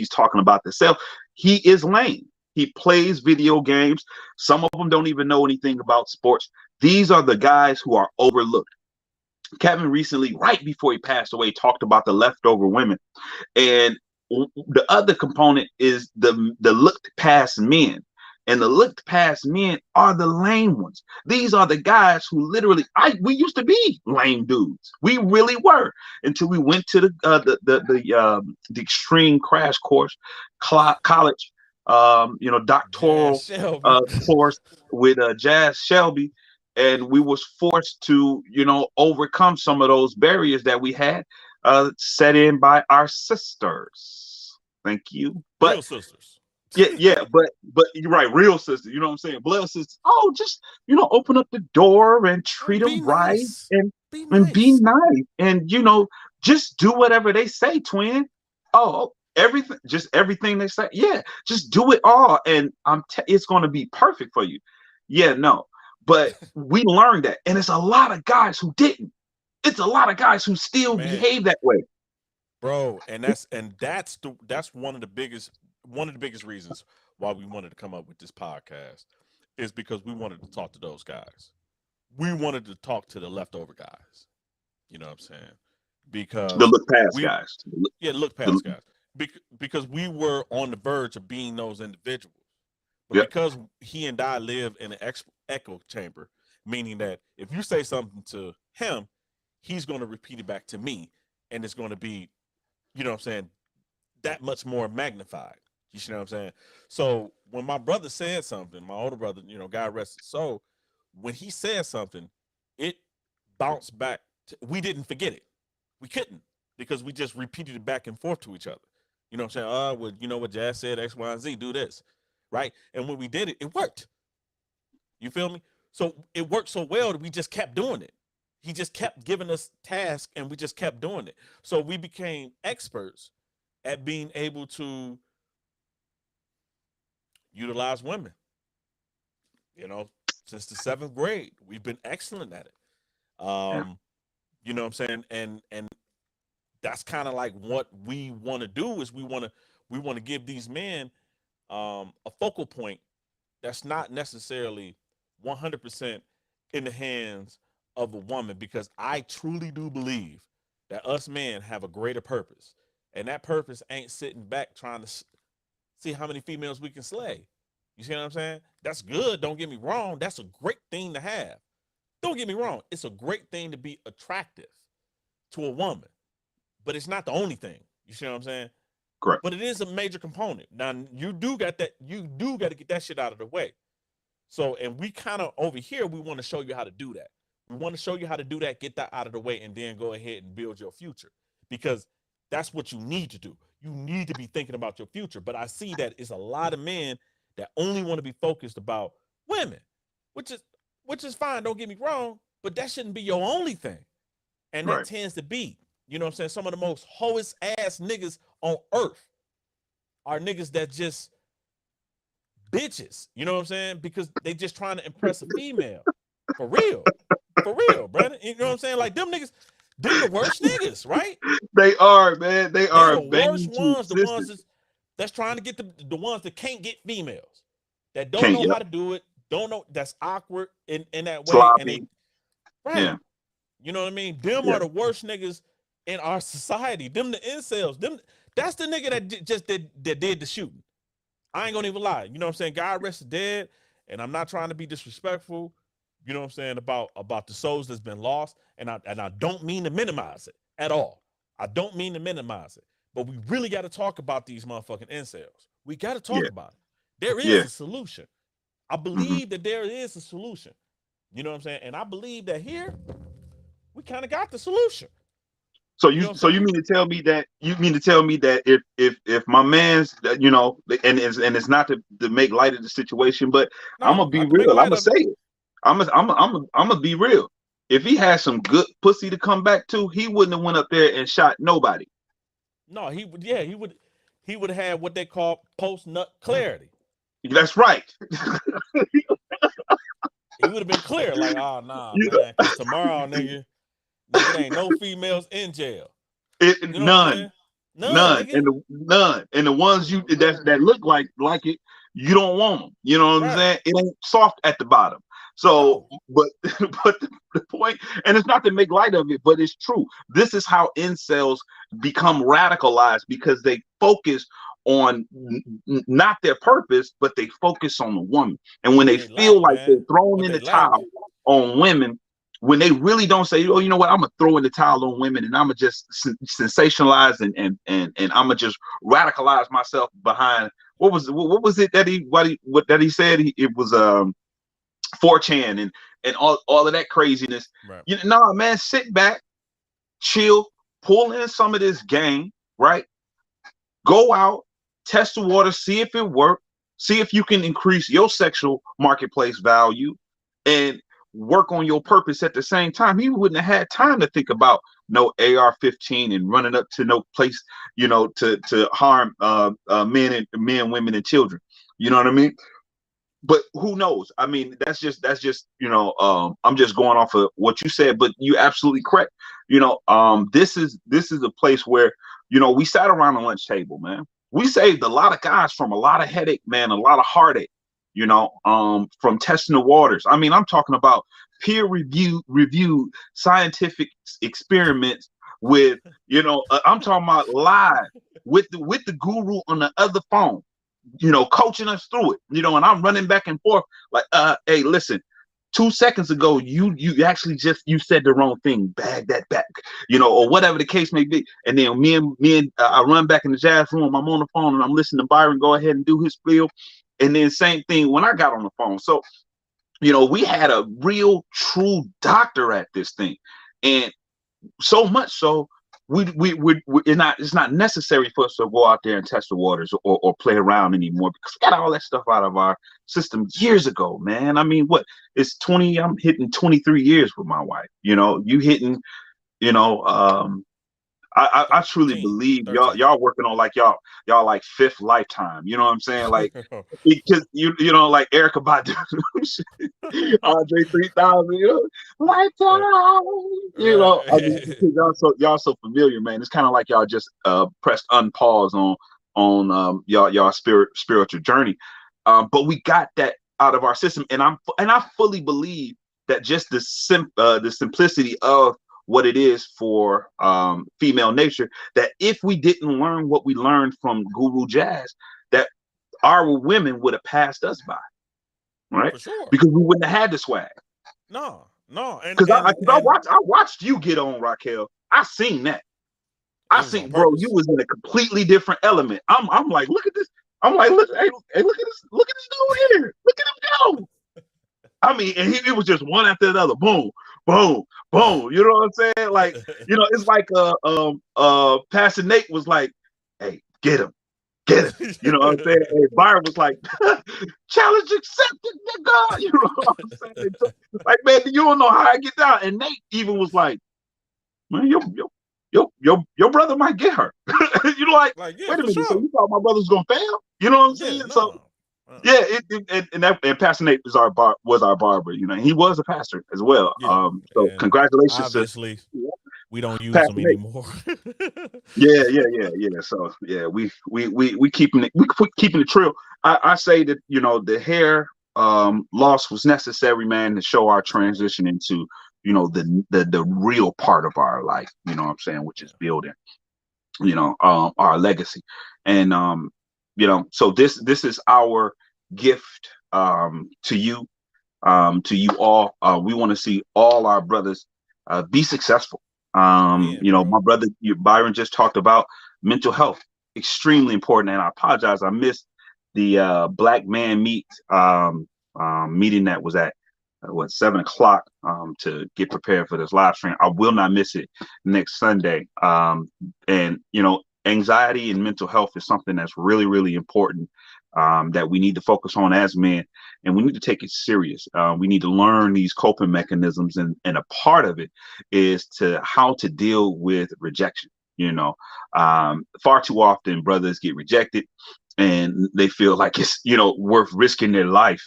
talking about the sale. He is lame. He plays video games. Some of them don't even know anything about sports. These are the guys who are overlooked. Kevin recently, right before he passed away, talked about the leftover women. And the other component is the looked past men. And the looked past men are the lame ones. These are the guys who literally, we used to be lame dudes. We really were, until we went to the extreme crash course, college, Jazz doctoral Shelby. course with Jazz Shelby, and we was forced to, overcome some of those barriers that we had set in by our sisters. Thank you. But Real sisters. but you're right, real sisters. You know what I'm saying? Blood sisters. Oh, just open up the door and Oh, treat be them right, nice. Be and be nice. nice, and just do whatever they say, twin. Oh, everything they say. Yeah, just do it all, and it's going to be perfect for you. Yeah, no, but we learned that, and it's a lot of guys who didn't. It's a lot of guys who still Man, behave that way. bro, that's one of the biggest reasons why we wanted to come up with this podcast is because we wanted to talk to those guys. We wanted to talk to the leftover guys. You know what I'm saying? The Because look past we guys. yeah, look The, past guys. Because we were on the verge of being those individuals. But yeah, because he and I live in an echo chamber, meaning that if you say something to him, he's going to repeat it back to me, and it's going to be, you know what I'm saying, that much more magnified. You see what I'm saying? So when my brother said something, my older brother, God rest his soul, when he said something, it bounced back. We didn't forget it. We couldn't, because we just repeated it back and forth to each other. You know what I'm saying? Well, you know what Jazz said, X, Y, and Z, do this. Right? And when we did it, it worked. You feel me? So it worked so well that we just kept doing it. He just kept giving us tasks, and we just kept doing it. So we became experts at being able to utilize women. You know, since the seventh grade, we've been excellent at it. yeah. You know what I'm saying? And that's kind of like what we want to do is we want to give these men a focal point that's not necessarily 100% in the hands of a woman, because I truly do believe that us men have a greater purpose, and that purpose ain't sitting back trying to see how many females we can slay. You see what I'm saying? That's good. Don't get me wrong. That's a great thing to have. Don't get me wrong. It's a great thing to be attractive to a woman, but it's not the only thing. You see what I'm saying? Correct. But it is a major component. Now you do got that. You do got to get that shit out of the way. So, and we kind of over here, we want to show you how to do that. We want to show you how to do that, get that out of the way, and then go ahead and build your future, because that's what you need to do. You need to be thinking about your future. But I see that it's a lot of men that only want to be focused about women, which is fine. Don't get me wrong, but that shouldn't be your only thing. And that Right. tends to be, you know what I'm saying, some of the most hoest ass niggas on earth are niggas that just bitches, you know what I'm saying? Because they just trying to impress a female. For real. For real, Brandon. You know what I'm saying? Like them niggas, them the worst niggas, right? They are, man. They They are the worst banging to ones, the ones existence. that's trying to get the ones that can't get females, that don't Can't, know yep. how to do it, don't know, that's awkward in that way, and they Sloppy. right. Yeah. You know what I mean? Them Yeah. are the worst niggas in our society. Them the incels. Them that's the nigga that just that did the shooting. I ain't gonna even lie. You know what I'm saying? God rest is dead, and I'm not trying to be disrespectful. You know what I'm saying about the souls that's been lost, and I don't mean to minimize it at all. I don't mean to minimize it, but we really got to talk about these motherfucking incels. We got to talk Yeah. about it. There is Yeah. a solution. I Hmm. believe that there is a solution. You know what I'm saying? And I believe that here we kind of got the solution. So You you know what so I'm you saying? mean to tell me that if my man's and it's not to make light of the situation, but I'm No, gonna be not to make real. I'm light gonna of say it. it. I'm gonna be real. If he had some good pussy to come back to, he wouldn't have went up there and shot nobody. No, he would. Yeah, he would have had what they call post nut clarity. That's right. He would have been clear, like, oh nah, You man, because tomorrow, nigga, there ain't no females in jail. You know what I'm None. saying? None, nigga. None, and the ones that look like it, you don't want them. You know what I'm Right? saying? It ain't soft at the bottom. So, No, but but the point, and it's not to make light of it, but it's true. This is how incels become radicalized because they focus on not their purpose, but they focus on the woman. And when they they feel lack, like they're man. throwing What in they the lack. towel on women, when they really don't say, oh, you know what, I'm gonna throw in the towel on women and I'm gonna just sensationalize and I'm gonna just radicalize myself behind what was it that he said it was 4chan and all of that craziness. Right. You know, nah, man, sit back, chill, pull in some of this game, right? Go out, test the water, see if it works, see if you can increase your sexual marketplace value, and work on your purpose at the same time. He wouldn't have had time to think about no AR-15 and running up to no place, to harm men, women, and children. You know what I mean? But who knows? I mean, that's just I'm just going off of what you said, but you absolutely correct. This is a place where we sat around the lunch table, man. We saved a lot of guys from a lot of headache, man, a lot of heartache. From testing the waters. I mean, I'm talking about peer reviewed scientific experiments with, I'm talking about live with the guru on the other phone, coaching us through it, and I'm running back and forth like, hey, listen, 2 seconds ago, you actually just you said the wrong thing, bag that back, or whatever the case may be. And then me and I run back in the jazz room, I'm on the phone and I'm listening to Byron go ahead and do his spiel. And then same thing when I got on the phone. So, we had a real true doctor at this thing. And so much so it's not necessary for us to go out there and test the waters or play around anymore, because we got all that stuff out of our system years ago, man. I mean, what, it's 20, I'm hitting 23 years with my wife, you hitting, you know um I truly 13. believe y'all 13. y'all working on like y'all like fifth lifetime, you know what I'm saying? Like, because like Erica Badu, Andre 3000, lifetime. I mean, Right. because y'all so familiar, man. It's kind of like y'all just pressed unpause on y'all spiritual journey. But we got that out of our system, and I fully believe that just the simplicity of what it is for female nature, that if we didn't learn what we learned from Guru Jazz, that our women would have passed us by, right? For sure. Because we wouldn't have had the swag. No, no. And Because I, and cause and I watched you get on, Raquel. I seen that. it I was on seen, bro, you purpose. was in a completely different element. I'm like, look at this. I'm like, look, hey, look at this dude here. Look at him go. I mean, and it was just one after another. Boom, boom, boom. You know what I'm saying? Like, it's like Pastor Nate was like, hey, get him. Get him. You know what I'm saying? And Byron was like, challenge accepted, nigga. You know what I'm saying? So, like, man, you don't know how I get down. And Nate even was like, man, your brother might get her. You're like, Like, yeah, wait a for minute, so sure. you thought my brother's gonna fail? You know what I'm Yeah, saying? So no. yeah, and Pastor Nate was our barber. You know, he was a pastor as well. Yeah. So And congratulations to obviously we don't use Pastor them Nate. anymore. Yeah. So yeah, we keeping it keeping it trill. I say that the hair loss was necessary, man, to show our That's right. transition into the real part of our life. You know what I'm saying, which Yeah. is building our legacy, and so this is our gift to you all. We want to see all our brothers be successful. Win, bro. My brother Byron just talked about mental health, extremely important. And I apologize, I missed the Black Man Meet meeting that was at 7 o'clock to get prepared for this live stream. I will not miss it next Sunday. And anxiety and mental health is something that's really, really important that we need to focus on as men, and we need to take it serious. We need to learn these coping mechanisms, and a part of it is to how to deal with rejection. Far too often brothers get rejected, and they feel like it's worth risking their life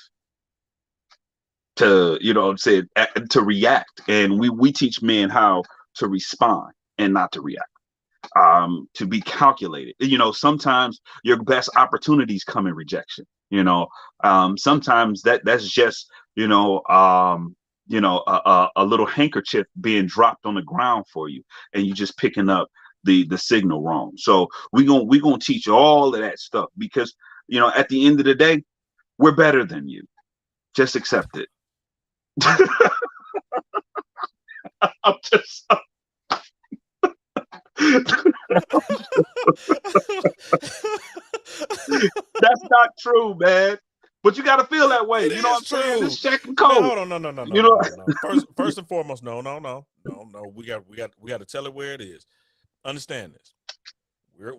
to to react. And we teach men how to respond and not to react, to be calculated. Sometimes your best opportunities come in rejection. Sometimes that's just a little handkerchief being dropped on the ground for you, and you just picking up the signal wrong. So we gonna teach all of that stuff, because at the end of the day, we're better than you. Just accept it. I'm just That's not true, man. But you got to feel that way. It You know what is I'm saying? true. This checking Man, code. hold on, You know. no. First and foremost, no. We got to tell it where it is. Understand this.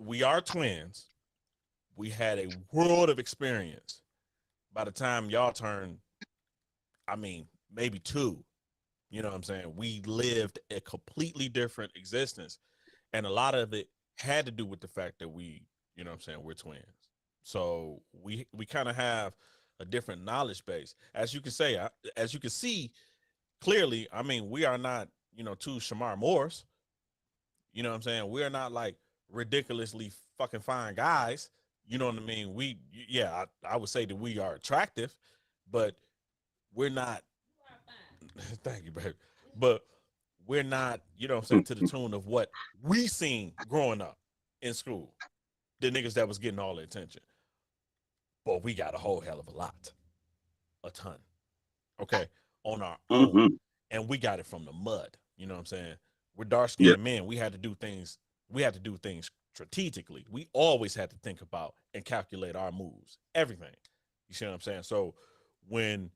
We are twins. We had a world of experience. By the time y'all turned, I mean, maybe two. You know what I'm saying? We lived a completely different existence. And a lot of it had to do with the fact that you know what I'm saying, we're twins. So we kind of have a different knowledge base. As you can see clearly, I mean, we are not, two Shamar Moores. You know what I'm saying? We're not like ridiculously fucking fine guys. You know what I mean? Yeah, I would say that we are attractive, but we're not. Thank you, baby. But we're not, you know what I'm saying, to the tune of what we seen growing up in school. The niggas that was getting all the attention. But we got a whole hell of a lot. A ton. Okay. On our own. Mm-hmm. And we got it from the mud. You know what I'm saying? We're dark Yeah. skinned men. We had to do things strategically. We always had to think about and calculate our moves. Everything. You see what I'm saying? So when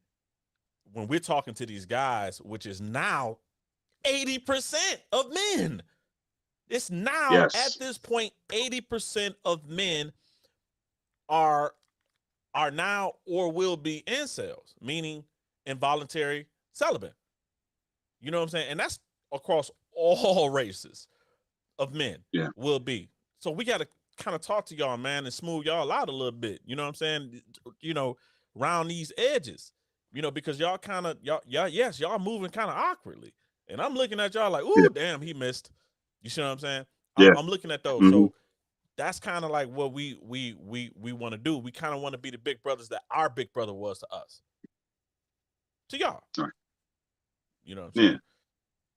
we're talking to these guys, which is now 80% of men. It's now Yes. at this point 80% of men are now or will be incels, meaning involuntary celibate. You know what I'm saying? And that's across all races of men Yeah. will be. So we got to kind of talk to y'all, man, and smooth y'all out a little bit. You know what I'm saying? Round these edges. Because y'all kind of yes, y'all moving kind of awkwardly. And I'm looking at y'all like, Yeah. ooh, damn, he missed. You see what I'm saying? Yeah. I'm looking at those. Mm-hmm. So that's kind of like what we want to do. We kind of want to be the big brothers that our big brother was to us. To y'all. Right. You know what I'm Yeah.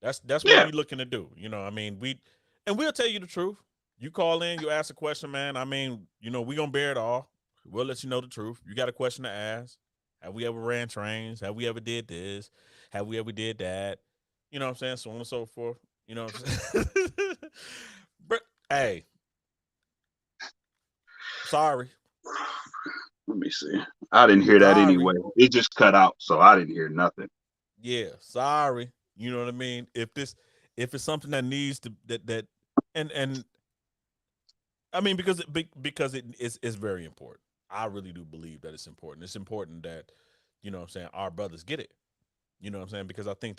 saying? That's what Yeah. we looking to do. I mean, we'll tell you the truth. You call in, you ask a question, man. I mean, we gonna bear it all. We'll let you know the truth. You got a question to ask. Have we ever ran trains? Have we ever did this? Have we ever did that? You know what I'm saying? So on and so forth. You know what I'm saying? But hey, sorry. Let me see. I didn't hear that Sorry. anyway. It just cut out, so I didn't hear nothing. Yeah, sorry. You know what I mean? If it's something that needs to that and I mean because it is very important. I really do believe that it's important. It's important that what I'm saying, our brothers get it. You know what I'm saying? Because I think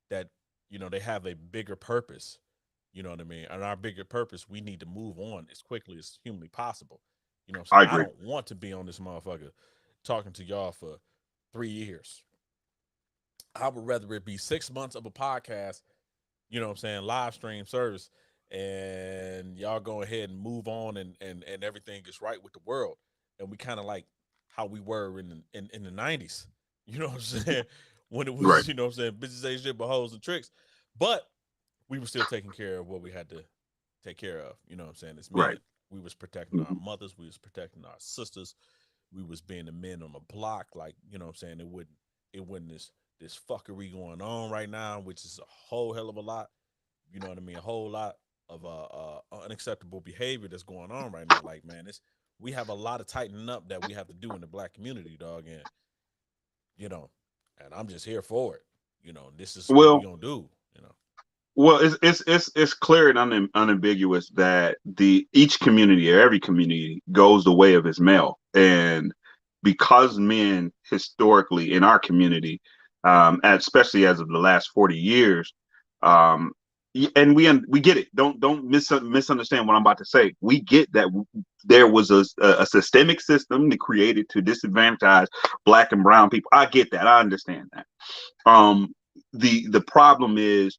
that they have a bigger purpose. You know what I mean? And our bigger purpose, we need to move on as quickly as humanly possible. You know what I'm I saying? I agree. don't want to be on this motherfucker talking to y'all for 3 years. I would rather it be 6 months of a podcast, you know what I'm saying, live stream service, and y'all go ahead and move on, and everything is right with the world. And we kind of like how we were in the 90s. You know what I'm saying? When it Right. was, you know what I'm saying, bitches ain't shit but hoes and tricks. But we were still taking care of what we had to take care of. You know what I'm saying? As men, Right. we was protecting our Hmm. mothers, we was protecting our sisters, we was being the men on the block. Like, you know what I'm saying? It wouldn't this fuckery going on right now, which is a whole hell of a lot. You know what I mean? A whole lot of unacceptable behavior that's going on right now. Like, man, it's we have a lot of tightening up that we have to do in the black community, dog. And you know, and I'm just here for it. You know, this is what we Well, gonna do. You know, well, it's clear and unambiguous that the each community or every community goes the way of its male, and because men historically in our community, especially as of the last 40 years, um, and we get it. Don't misunderstand what I'm about to say. We get that there was a systemic system that created to disadvantage black and brown people. I get that. I understand that. Um, the problem is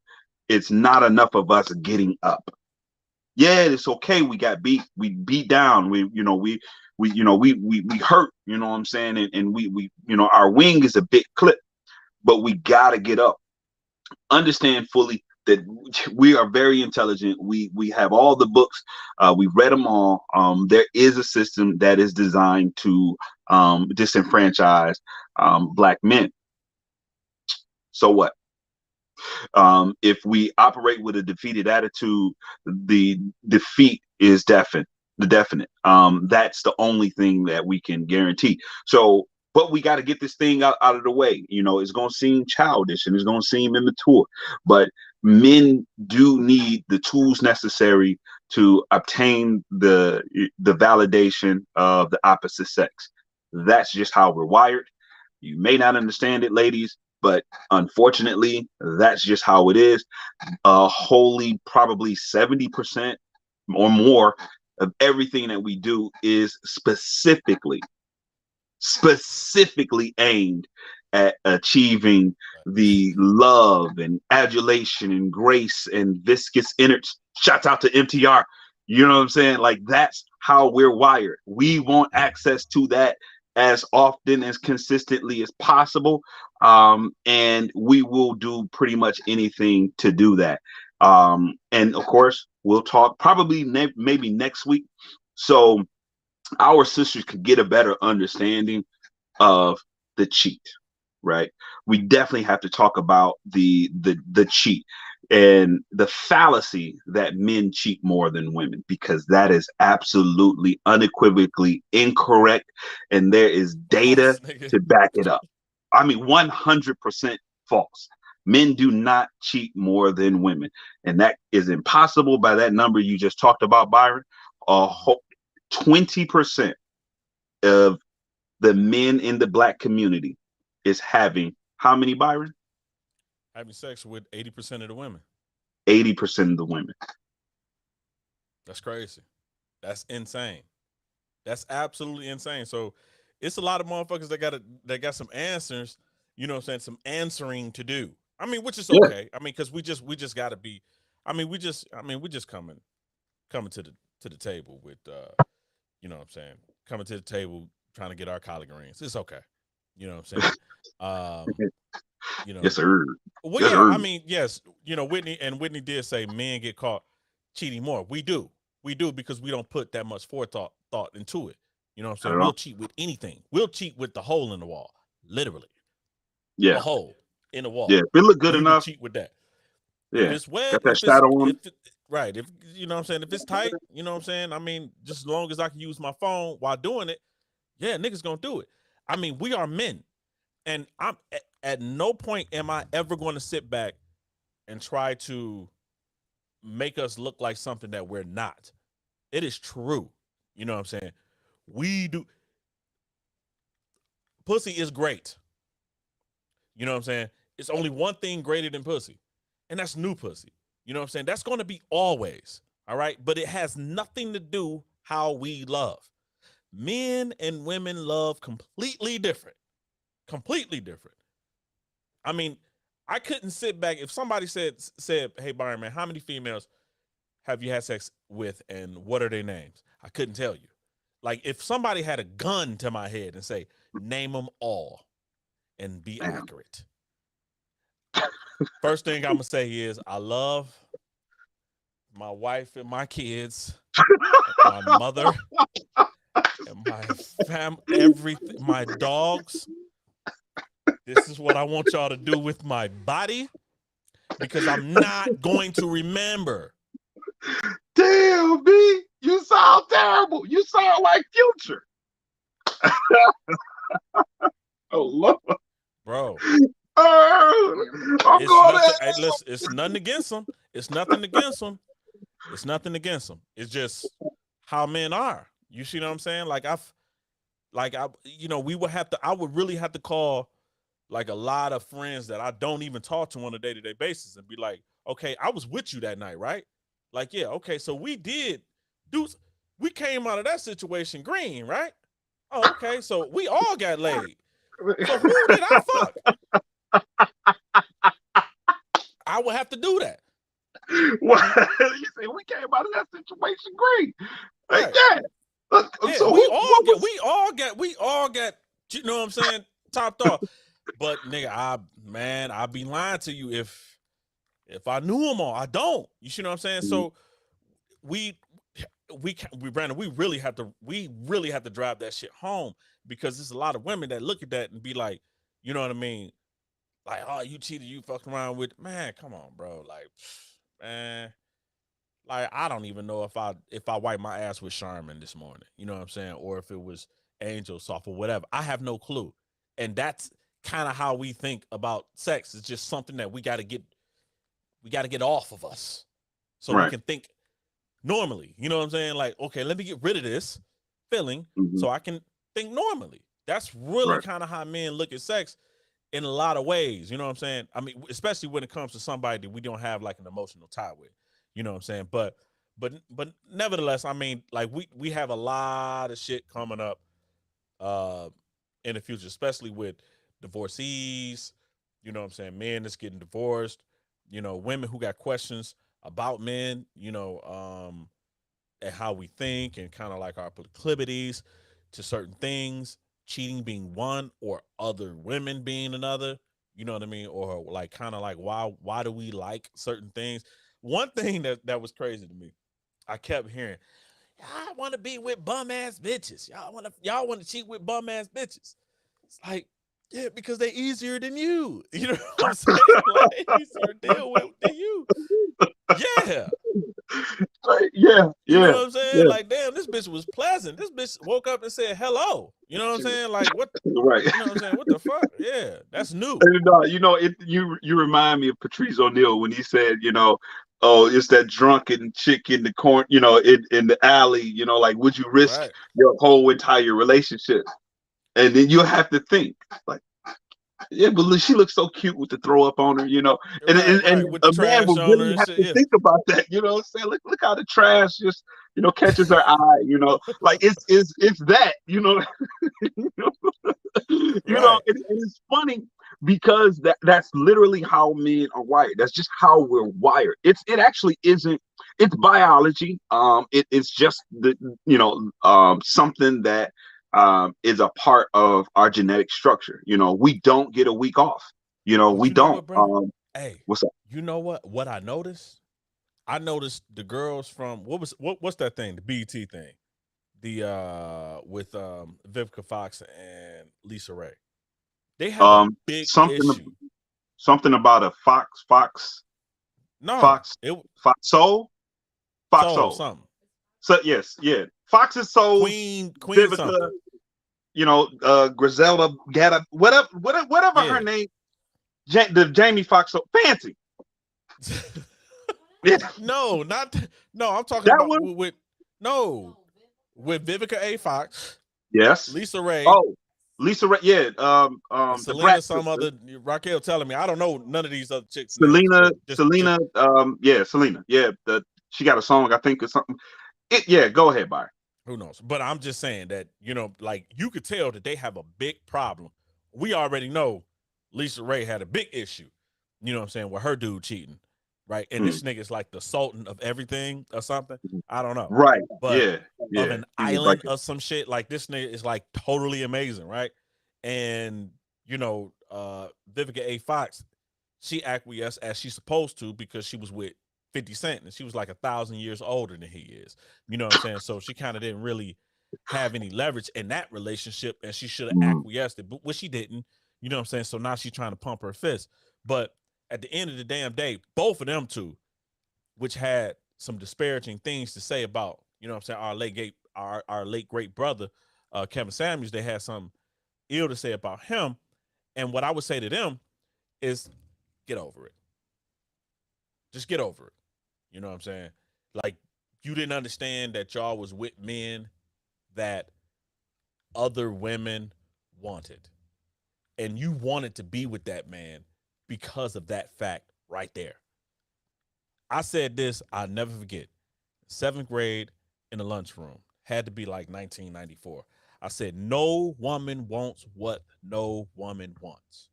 it's not enough of us getting up. Yeah, it's okay. We beat down. We hurt. You know what I'm saying? And our wing is a bit clipped, but we gotta get up. Understand fully that we are very intelligent. We have all the books. We've read them all. There is a system that is designed to disenfranchise black men. So what? If we operate with a defeated attitude, the defeat is definite. The definite. That's the only thing that we can guarantee. So, but we got to get this thing out of the way. It's going to seem childish and it's going to seem immature, but men do need the tools necessary to obtain the validation of the opposite sex. That's just how we're wired. You may not understand it, ladies, but unfortunately, that's just how it is. Wholly, probably 70% or more of everything that we do is specifically aimed at achieving the love and adulation and grace and viscous innards. Shouts out to MTR. You know what I'm saying? Like, that's how we're wired. We want access to that as often as consistently as possible. And we will do pretty much anything to do that. And of course, we'll talk probably maybe next week. So our sisters could get a better understanding of the cheat, right? We definitely have to talk about the cheat and the fallacy that men cheat more than women, because that is absolutely unequivocally incorrect, and there is data false nigga. to back it up. I mean, 100% false. Men do not cheat more than women, and that is impossible by that number you just talked about, Byron. A Mhm. whole 20% of the men in the black community is having how many, Byron? Having sex with 80% of the women. 80% of the women. That's crazy. That's insane. That's absolutely insane. So it's a lot of motherfuckers that got some answers, you know what I'm saying, some answering to do. I mean, which is Yeah. okay. I mean, cuz we just got to be we just coming to the table with you know what I'm saying, coming to the table trying to get our collard greens. It's okay. You know what I'm saying? Um, you Yes, know, sir. well, Yes, yeah, sir. I mean, yes, Whitney did say men get caught cheating more. We do because we don't put that much thought into it. You know what I'm Not saying? at We'll all. cheat with anything. We'll cheat with the hole in the wall, literally a Yeah. hole in the Yeah. wall. If it look good We will enough, cheat with that. If yeah. it's wet, Got that shadow on right, if you know what I'm saying, if it's tight, you know what I'm saying. I mean, just as long as I can use my phone while doing it, yeah, niggas gonna do it. I mean, we are men, and at no point am I ever going to sit back and try to make us look like something that we're not. It is true. You know what I'm saying? We do. Pussy is great. You know what I'm saying? It's only one thing greater than pussy, and that's new pussy. You know what I'm saying? That's going to be always. All right. But it has nothing to do how we love. Men and women love completely different. Completely different. I mean, I couldn't sit back if somebody said, "Hey, Byron, man, how many females have you had sex with, and what are their names?" I couldn't tell you. Like if somebody had a gun to my head and say, "Name them all," and be Damn. accurate. First thing I'm gonna say is I love my wife and my kids, and my mother and my everything, my dogs. This is what I want y'all to do with my body because I'm not going to remember. Damn, B, you sound terrible. You sound like Future. Oh Lord, Bro. I'm It's going nothing. to Hey, listen, it's nothing against them. It's nothing against them. It's nothing against them. It's just how men are. You see what I'm saying? We would have to. I would really have to call like a lot of friends that I don't even talk to on a day-to-day basis and be like, okay, I was with you that night, right? Like, yeah, okay, so we came out of that situation green, right? Oh, okay, so we all got laid. So who did I fuck? I would have to do that. What? You say we came out of that situation great. Like, Right. yeah. Yeah, So we all got, you know what I'm saying, topped off. But nigga, I'd be lying to you if I knew them all. I don't. You see what I'm saying? So Brandon, we really have to drive that shit home because there's a lot of women that look at that and be like, you know what I mean? Like, oh, you cheated, you fucked around with, man, come on, bro. Like, man, like I don't even know if I wiped my ass with Charmin this morning, you know what I'm saying, or if it was Angel Soft or whatever. I have no clue, and that's kind of how we think about sex. It's just something that we got to get off of us, so we right. can think normally. You know what I'm saying? Like, okay, let me get rid of this feeling so I can think normally. That's really kind of how men look at sex in a lot of ways. You know what I'm saying? I mean, especially when it comes to somebody that we don't have like an emotional tie with. You know what I'm saying? But nevertheless, I mean, like we have a lot of shit coming up in the future, especially with divorcees, you know what I'm saying, men that's getting divorced, you know, women who got questions about men, you know, and how we think and kind of like our proclivities to certain things, cheating being one or other women being another, you know what I mean? Or like kind of like why do we like certain things? One thing that was crazy to me, I kept hearing, I want to be with bum ass bitches. Y'all want to cheat with bum ass bitches. It's like, yeah, because they easier than you. You know what I'm saying? Like they easier to deal with than you. Yeah. Yeah, You know yeah, what I'm saying? yeah. Like, damn, this bitch was pleasant. This bitch woke up and said hello. You know what I'm saying? Like, what? Right. You know what I'm saying? What the fuck? Yeah, that's new. And, you know, you remind me of Patrice O'Neal when he said, you know, oh, it's that drunken chick in the corn, you know, in the alley, you know, like, would you risk Right. your whole entire relationship? And then you have to think, like, yeah, but look, she looks so cute with the throw up on her, you know. And Right. With the a man trash would on her really and have shit. to Yeah. think about that, you know. Say, look how the trash just, you know, catches her eye, you know. Like it's that, you know. You know, Right. and it's funny because that's literally how men are wired. That's just how we're wired. It actually isn't. It's biology. It's just something that is a part of our genetic structure. You know, we don't get a week off. You know, But we you know don't. what, Brandon? Hey, What's up? you know what? What I noticed? I noticed the girls from what's that thing? The BET thing. The with Vivica Fox and Lisa Ray. They have a big Something issue. something about a No, fox it fox soul fox soul soul. something. So yes, yeah, Fox's souls. Queen Vivica, something. you know, Griselda, Getta, whatever her Yeah. name, the Jamie Foxx, so fancy. Yeah, No, not no. I'm talking that about one. with no with Vivica A. Fox, Yes. Lisa Ray, Oh, Lisa Ray, yeah, And the Brat Selena, some sister, other Raquel telling me. I don't know none of these other chicks' names, Selena, but just Selena, yeah, Selena, yeah, she got a song I think or something. Yeah, go ahead, Byron. who knows? But I'm just saying that, like you could tell that they have a big problem. We already know Lisa Ray had a big issue, you know what I'm saying, with her dude cheating, right? And Mm. this nigga is like the sultan of everything or something. I don't know. Right, But yeah, of yeah, an he was like, island of some shit, like this nigga is like totally amazing, right? And, Vivica A. Fox, she acquiesced as she's supposed to because she was with 50 Cent and she was like 1,000 years older than he is. You know what I'm saying? So she kind of didn't really have any leverage in that relationship and she should have mm, acquiesced it, but which she didn't. You know what I'm saying? So now she's trying to pump her fist. But at the end of the damn day, both of them two, which had some disparaging things to say about, you know what I'm saying, our late great brother, Kevin Samuels, they had some ill to say about him. And what I would say to them is get over it. Just get over it. You know what I'm saying? Like you didn't understand that y'all was with men that other women wanted. And you wanted to be with that man because of that fact right there. I said this, I'll never forget. Seventh grade in the lunchroom. Had to be like 1994. I said, no woman wants what no woman wants.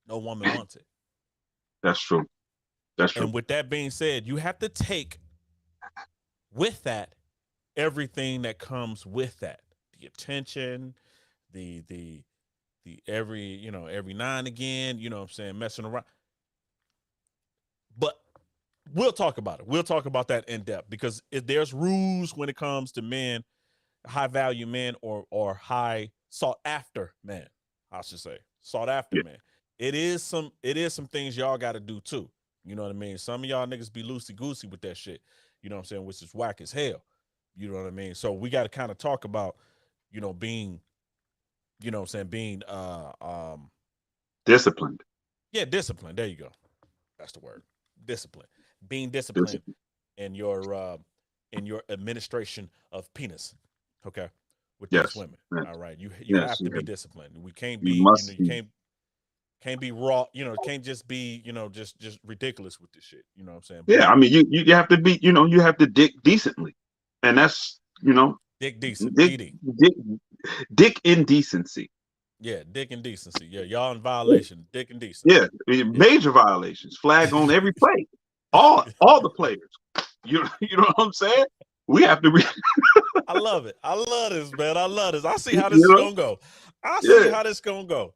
No woman wants it. that's true. That's true. And with that being said, you have to take with that everything that comes with that. The attention, the every now and again, you know what I'm saying, messing around. But we'll talk about it. We'll talk about that in depth because if there's rules when it comes to men, high value men or high sought after men, I should say. Sought after Yeah, men. It is some things y'all gotta do too. You know what I mean? Some of y'all niggas be loosey goosey with that shit. You know what I'm saying? Which is whack as hell. You know what I mean? So we gotta kind of talk about, being, you know what I'm saying, being disciplined. yeah, discipline. There you go. That's the word. Discipline. Being disciplined Discipline. in your administration of penis. Okay. With these Yes, women. yes, All right. You yes. have to be disciplined. We can't You be, must you be. can't be raw, can't just be, just ridiculous with this shit. You know what I'm saying? Yeah, But I mean, you have to be. You have to dick decently, and that's dick decent. dick DD. dick dick indecency. Yeah, dick and decency. Yeah, y'all in violation. Dick and decent. Yeah, I mean, Yeah. major violations. Flag on every play. All the players. You know what I'm saying? We have to. I love it. I love this, man. I love this. I see You how this is know. gonna go. I see Yeah. how this gonna go.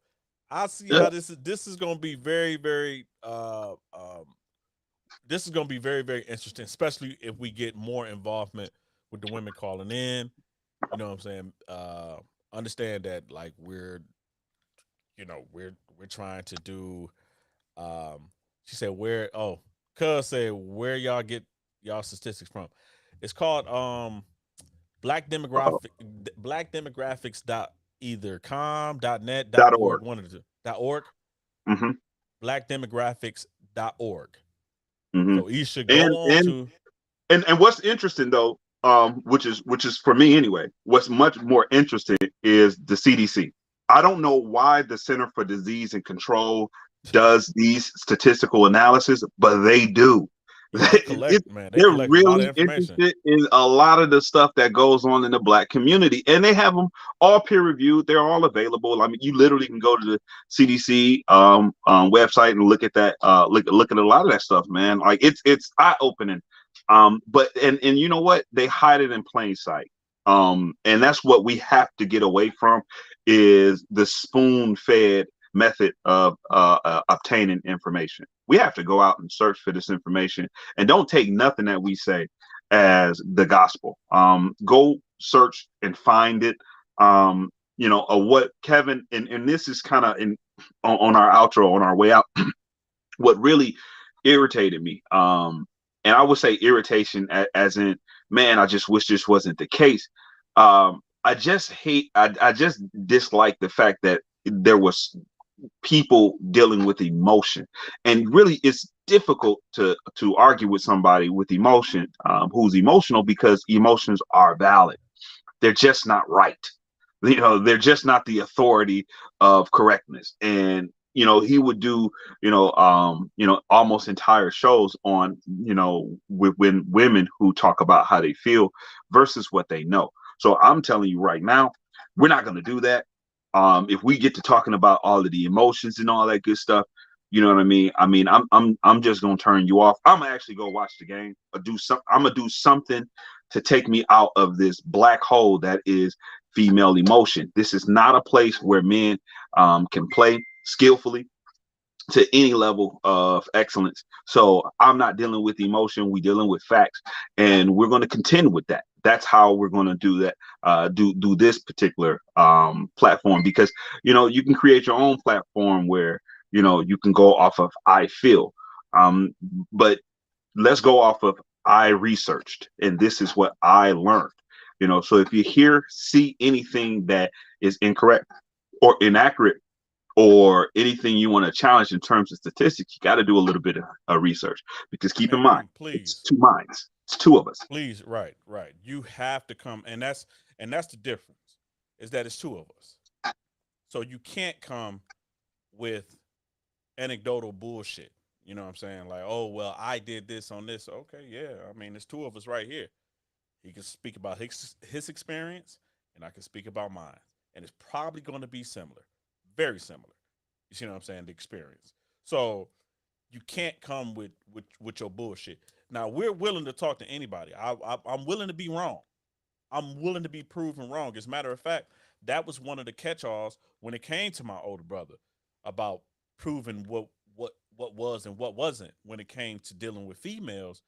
I see Yeah. how this is gonna be very, very this is gonna be very, very interesting, especially if we get more involvement with the women calling in. You know what I'm saying? Understand that like we're trying to do she said where cuz said where y'all get y'all statistics from. It's called black Uh-oh. demographic black demographics dot either com dot net dot .org. org one of the two dot org Mm-hmm. black demographics dot org. Mm-hmm. So you should And go on and to and what's interesting though, which is for me anyway, what's much more interesting is the CDC. I don't know why the Center for Disease and Control does these statistical analysis, but they do. yeah they collect man they They're collect a lot of really information. interested in a lot of the stuff that goes on in the Black community, and they have them all peer reviewed. They're all available. I mean, you literally can go to the CDC website and look at that. Look at a lot of that stuff, man. Like it's eye opening. But and you know what? They hide it in plain sight. And that's what we have to get away from is the spoon fed method of obtaining information. We have to go out and search for this information and don't take nothing that we say as the gospel. Go search and find it. What Kevin and this is kind of in on our outro on our way out. What really irritated me, and I would say irritation as in, man, I just wish this wasn't the case. I just hate, I just dislike the fact that there was people dealing with emotion, and really it's difficult to argue with somebody with emotion, who's emotional, because emotions are valid. They're just not right. They're just not the authority of correctness. And he would do almost entire shows on when women who talk about how they feel versus what they know. So I'm telling you right now, we're not going to do that. If we get to talking about all of the emotions and all that good stuff, you know what I mean? I'm just gonna turn you off. I'm gonna actually go watch the game or do some. I'm gonna do something to take me out of this black hole that is female emotion. This is not a place where men can play skillfully to any level of excellence. So I'm not dealing with emotion. We're dealing with facts, and we're going to contend with that. That's how we're going to do that. Do this particular platform, because you can create your own platform where you can go off of I feel, um, but let's go off of I researched, and this is what I learned. So if you see anything that is incorrect or inaccurate, or anything you want to challenge in terms of statistics, you got to do a little bit of research, because keep in Man, mind, come, it's please. two minds. It's two of us. Please, right, right. You have to come, and that's the difference, is that it's two of us. So you can't come with anecdotal bullshit. You know what I'm saying? Like, oh well, I did this on this. Okay, yeah. I mean, there's two of us right here. He can speak about his experience, and I can speak about mine, and it's probably going to be similar, very similar. You see what I'm saying? The experience. So you can't come with your bullshit. Now we're willing to talk to anybody. I'm willing to be wrong. I'm willing to be proven wrong. As a matter of fact, that was one of the catch-alls when it came to my older brother about proving what was and what wasn't when it came to dealing with females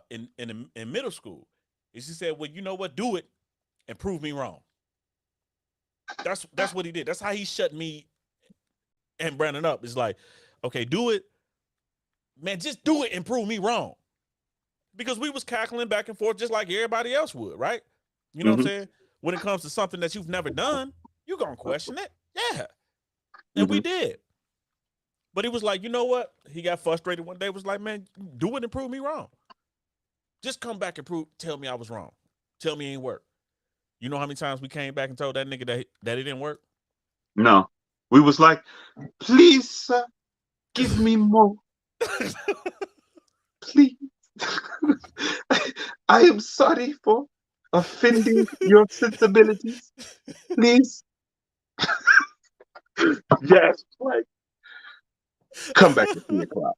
in middle school. Is he said, "Well, you know what? Do it and prove me wrong." That's what he did. That's how he shut me and Brandon up. It's like, okay, do it, man. Just do it and prove me wrong, because we was cackling back and forth just like everybody else would, right? You know what I'm Hmm. saying? When it comes to something that you've never done, you gonna question it, yeah. And we Hmm. did. But he was like, you know what? He got frustrated one day. Was like, man, do it and prove me wrong. Just come back and tell me I was wrong. Tell me it ain't work. You know how many times we came back and told that nigga that it didn't work? No, we was like, please, sir, give me more, please. I am sorry for offending your sensibilities. Please, yes, like come back at 3 o'clock.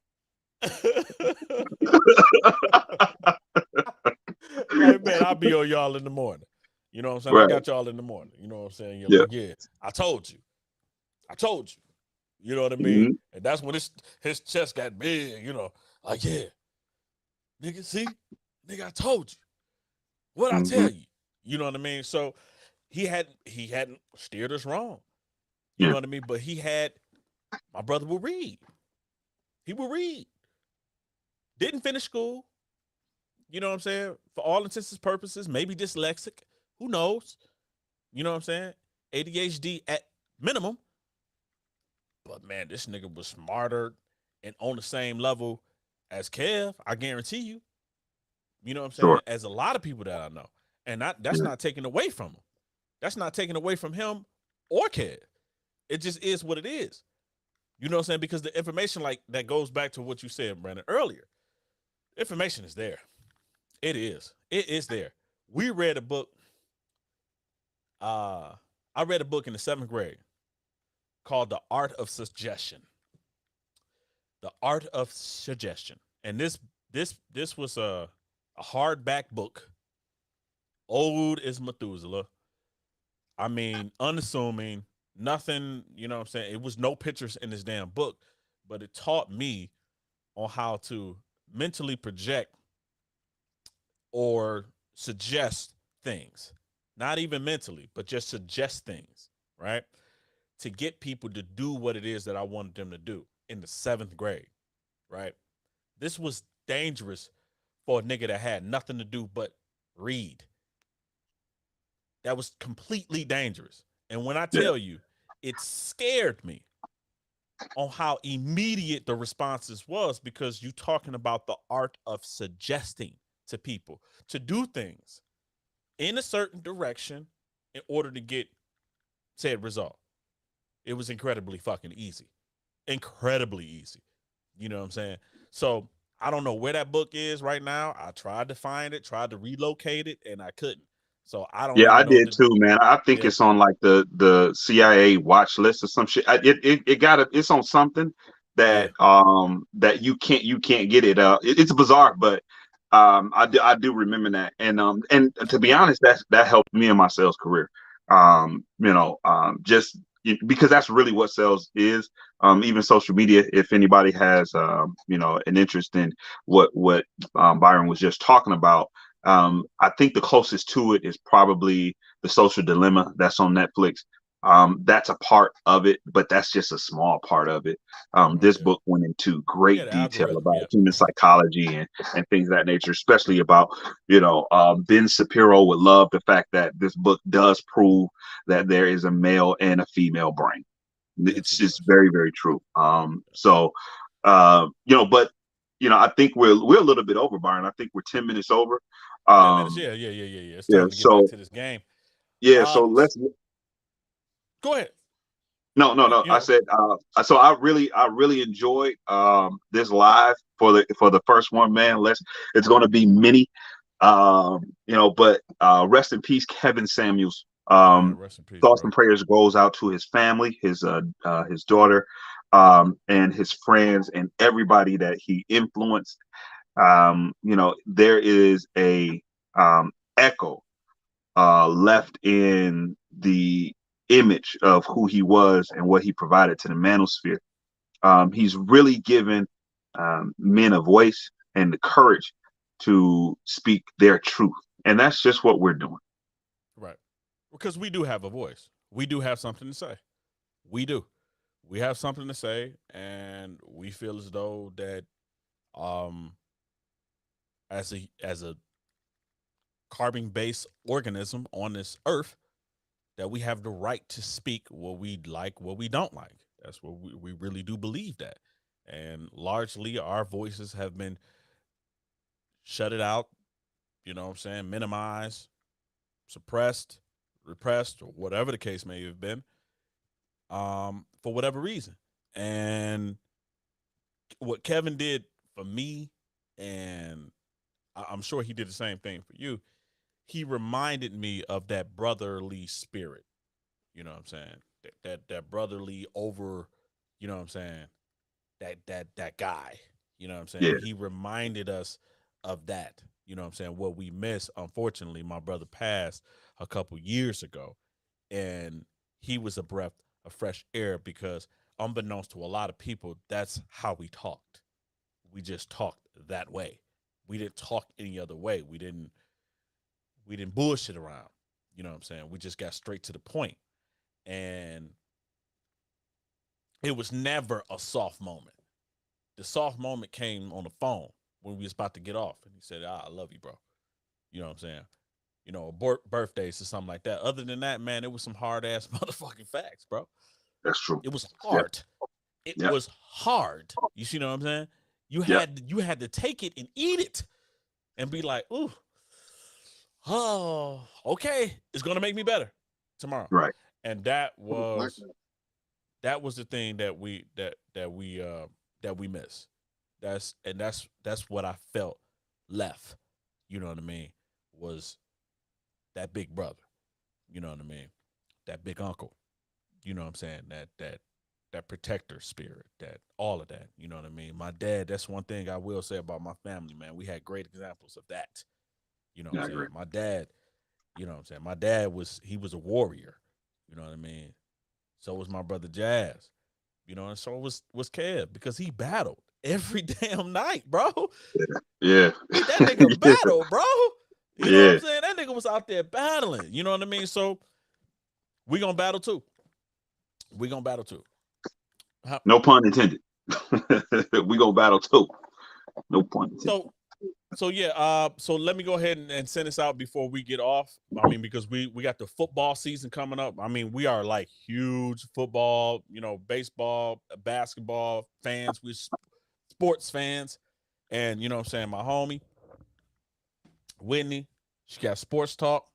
Like, man, I'll be on y'all in the morning. You know what I'm saying? I Right. got y'all in the morning. You know what I'm saying? You're Yeah. like, yeah, I told you. I told you. You know what I mean? Hmm. And that's when his chest got big, like, yeah, nigga, see? Nigga, I told you. What I Hmm. tell you. You know what I mean? So he hadn't steered us wrong. You know Yeah. what I mean? But my brother will read. He will read. Didn't finish school. You know what I'm saying? For all intents and purposes, maybe dyslexic. Who knows? You know what I'm saying? ADHD at minimum. But man, this nigga was smarter and on the same level as Kev. I guarantee you. You know what I'm saying? Sure. As a lot of people that I know, and that's Yeah. not taken away from him. That's not taken away from him or Kev. It just is what it is. You know what I'm saying? Because the information, like that, goes back to what you said, Brandon, earlier. Information is there. It is. It is there. We read a book. Uh, I read a book in the 7th grade called "The Art of Suggestion." The Art of Suggestion, and this was a hardback book, old as Methuselah. I mean, unassuming, nothing. You know what I'm saying? It was no pictures in this damn book, but it taught me on how to mentally project or suggest things. Not even mentally, but just suggest things, right? To get people to do what it is that I wanted them to do in the 7th grade, right? This was dangerous for a nigga that had nothing to do but read. That was completely dangerous. And when I Yeah. tell you, it scared me on how immediate the responses was, because you talking about the art of suggesting to people to do things in a certain direction in order to get said result. It was incredibly fucking easy. Incredibly easy. You know what I'm saying? So I don't know where that book is right now. I tried to find it, tried to relocate it, and I couldn't. So I don't Yeah, I even know did the too, man. I think yeah, it's on like the CIA watch list or some shit. It got it's on something yeah, that you can't get it. It's bizarre, but I do remember that. And to be honest, that helped me in my sales career. Just because that's really what sales is. Even social media. If anybody has an interest in what Byron was just talking about. I think the closest to it is probably The Social Dilemma that's on Netflix. That's a part of it, but that's just a small part of it. oh This yeah, book went into yeah. great The detail algorithm, about yeah, human psychology and things of that nature, especially about, Ben Shapiro would love the fact that this book does prove that there is a male and a female brain. yes, It's it just does. very, very true. But I think we're a little bit over, Byron. I think we're 10 minutes over. 10 minutes, Um, yeah. It's yeah. time to get back So to this game. yeah. So Um, let's. go ahead. No, no, You, no. you I know, said. So I really enjoyed this live for the first one, man. It's going to be mini. But rest in peace, Kevin Samuels. yeah. Rest in peace, Thoughts bro. and prayers goes out to his family, his daughter, and his friends, and everybody that he influenced. There is a echo left in the image of who he was and what he provided to the manosphere. He's really given men a voice and the courage to speak their truth. And that's just what we're doing. Right, because we do have a voice. We do have something to say. We do. We have something to say, and we feel as though that um as a carbon based organism on this earth that we have the right to speak what we like, what we don't like. That's what we really do believe that. And largely our voices have been shut it out, you know what I'm saying, minimized, suppressed, repressed, or whatever the case may have been, for whatever reason. And what Kevin did for me, and I'm sure he did the same thing for you, he reminded me of that brotherly spirit. You know what I'm saying? That brotherly over, you know what I'm saying? That guy. You know what I'm Yeah, saying? He reminded us of that. You know what I'm saying? What we miss, unfortunately, my brother passed a couple years ago, and he was a breath of fresh air because, unbeknownst to a lot of people, that's how we talked. We just talked that way. We didn't talk any other way. We didn't bullshit around. You know what I'm saying? We just got straight to the point. And it was never a soft moment. The soft moment came on the phone when we was about to get off. And he said, I love you, bro. You know what I'm saying? Birthdays or something like that. Other than that, man, it was some hard ass motherfucking facts, bro. that's true. It was Yeah, hard. It yeah, was hard. You see what I'm saying? You yeah. had you had to take it and eat it and be like, ooh, oh, okay, it's gonna make me better tomorrow. Right. And that was the thing that we miss. That's what I felt left. You know what I mean? Was that big brother? You know what I mean? That big uncle. You know what I'm saying? That protector spirit. That all of that. You know what I mean? My dad. That's one thing I will say about my family, man. We had great examples of that. You know what I'm Yeah, I saying? agree. My dad. You know what I'm saying? My dad was a warrior. You know what I mean? So was my brother Jazz. And so was Kev because he battled every damn night, bro. Yeah, That nigga yeah, battled, bro. You know what I'm yeah. saying? That nigga was out there battling. You know what I mean? So we gonna battle too. We gonna battle too. How, No pun intended. We gonna battle too. No pun intended. so yeah. So let me go ahead and send this out before we get off. I mean, because we got the football season coming up. I mean, we are like huge football, baseball, basketball fans. We're sports fans, and you know what I'm saying. My homie Whitney, she got sports talk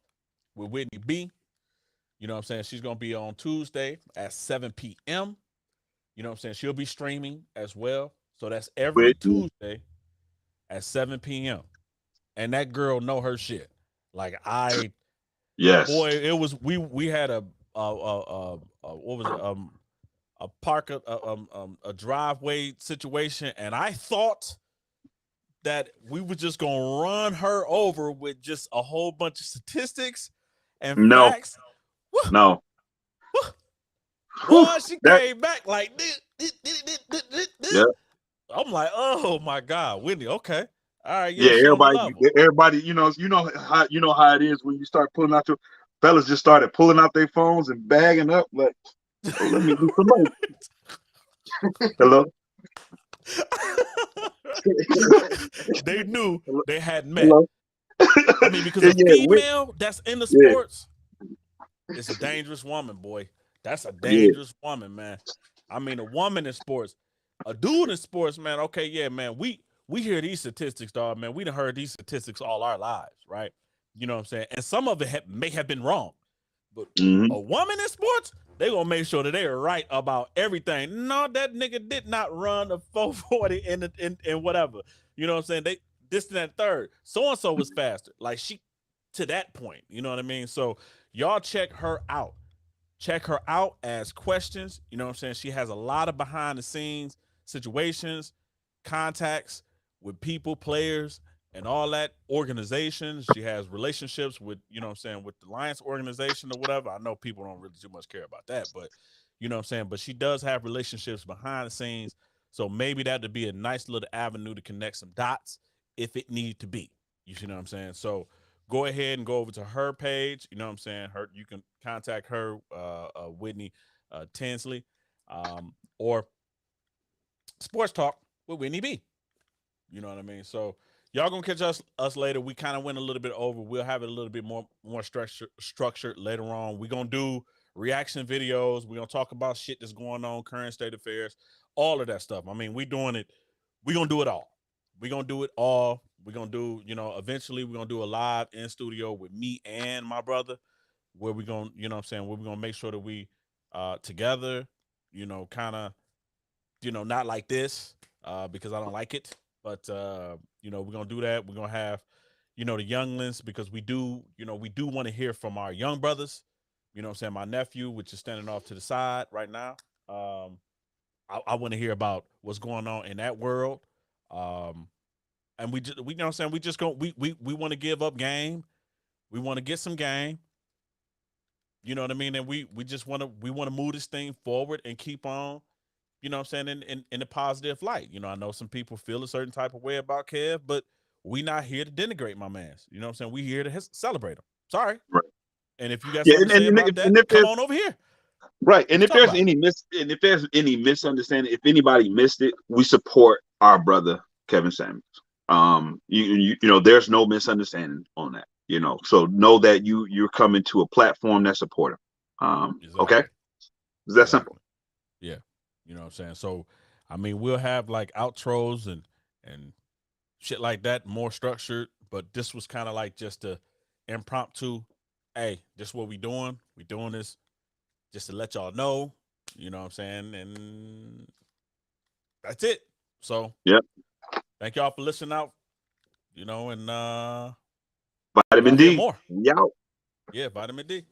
with Whitney B. You know what I'm saying? She's gonna be on Tuesday at 7 p.m. You know what I'm saying? She'll be streaming as well. So that's every Whitney. Tuesday at 7 p.m. And that girl know her shit. Like I Yes. boy, it was we had what was it? A park a driveway situation, and I thought that we were just gonna run her over with just a whole bunch of statistics and No. facts. Woo, No. woo. Whew. Boy, she That. came back like this. Yeah. I'm like, oh my God, Whitney. Okay, all right, yeah, Yeah. she on the level. Everybody. How it is when you start pulling out your fellas just started pulling out their phones and bagging up like, oh, let me do some money. Hello. They knew they had met. Hello. I mean, because a Yeah. female that's in the Yeah. sports, it's a dangerous woman, boy. That's a Yeah. dangerous woman, man. I mean, a woman in sports, a dude in sports, man. Okay, yeah, man. We hear these statistics, dog, man. We done heard these statistics all our lives, right? You know what I'm saying? And some of it may have been wrong, but Mm-hmm. a woman in sports, they gonna make sure that they are right about everything. No, that nigga did not run a 440 in whatever. You know what I'm saying? They this and that third. So and so was faster. Like she to that point. You know what I mean? So y'all check her out. Check her out, ask questions. You know what I'm saying? She has a lot of behind the scenes situations, contacts with people, players, and all that organizations. She has relationships with, you know what I'm saying, with the Lions organization or whatever. I know people don't really too much care about that, but you know what I'm saying? But she does have relationships behind the scenes. So maybe that would be a nice little avenue to connect some dots if it need to be. You see what I'm saying? So go ahead and go over to her page. You know what I'm saying? Her, you can contact her, Whitney Tinsley, or Sports Talk with Whitney B. You know what I mean? So y'all gonna catch us later. We kind of went a little bit over. We'll have it a little bit more structured later on. We're gonna do reaction videos. We're gonna talk about shit that's going on, current state affairs, all of that stuff. I mean, we doing it. We're gonna do it all. We're gonna do it all. We're gonna do, eventually we're gonna do a live in studio with me and my brother, where we're gonna, you know what I'm saying, where we're gonna make sure that we together, kind of, not like this, because I don't like it. But we're gonna do that. We're gonna have, the younglings, because we do want to hear from our young brothers. You know what I'm saying? My nephew, which is standing off to the side right now. I want to hear about what's going on in that world. And we you know what I'm saying, we just go we want to give up game. We want to get some game. You know what I mean? And we just want to move this thing forward and keep on, you know what I'm saying, in a positive light. I know some people feel a certain type of way about Kev, but we not here to denigrate my mans. You know what I'm saying? We here to celebrate him. Sorry. Right. And if you got Yeah. something to say about that, And if come there's on over here. right, We and can if talk there's about it. any misunderstanding, if anybody missed it, we support our brother Kevin Samuels. There's no misunderstanding on that. So know that you're coming to a platform that support him. Okay, Exactly. is that simple? Exactly. Yeah. You know what I'm saying? So I mean, we'll have like outros and shit like that, more structured, but this was kind of like just a impromptu, hey, this is what we doing. We doing this just to let y'all know, you know what I'm saying? And that's it. So Yep. thank y'all for listening out, and Vitamin y'all hear D. more. We out. Yeah, Vitamin D.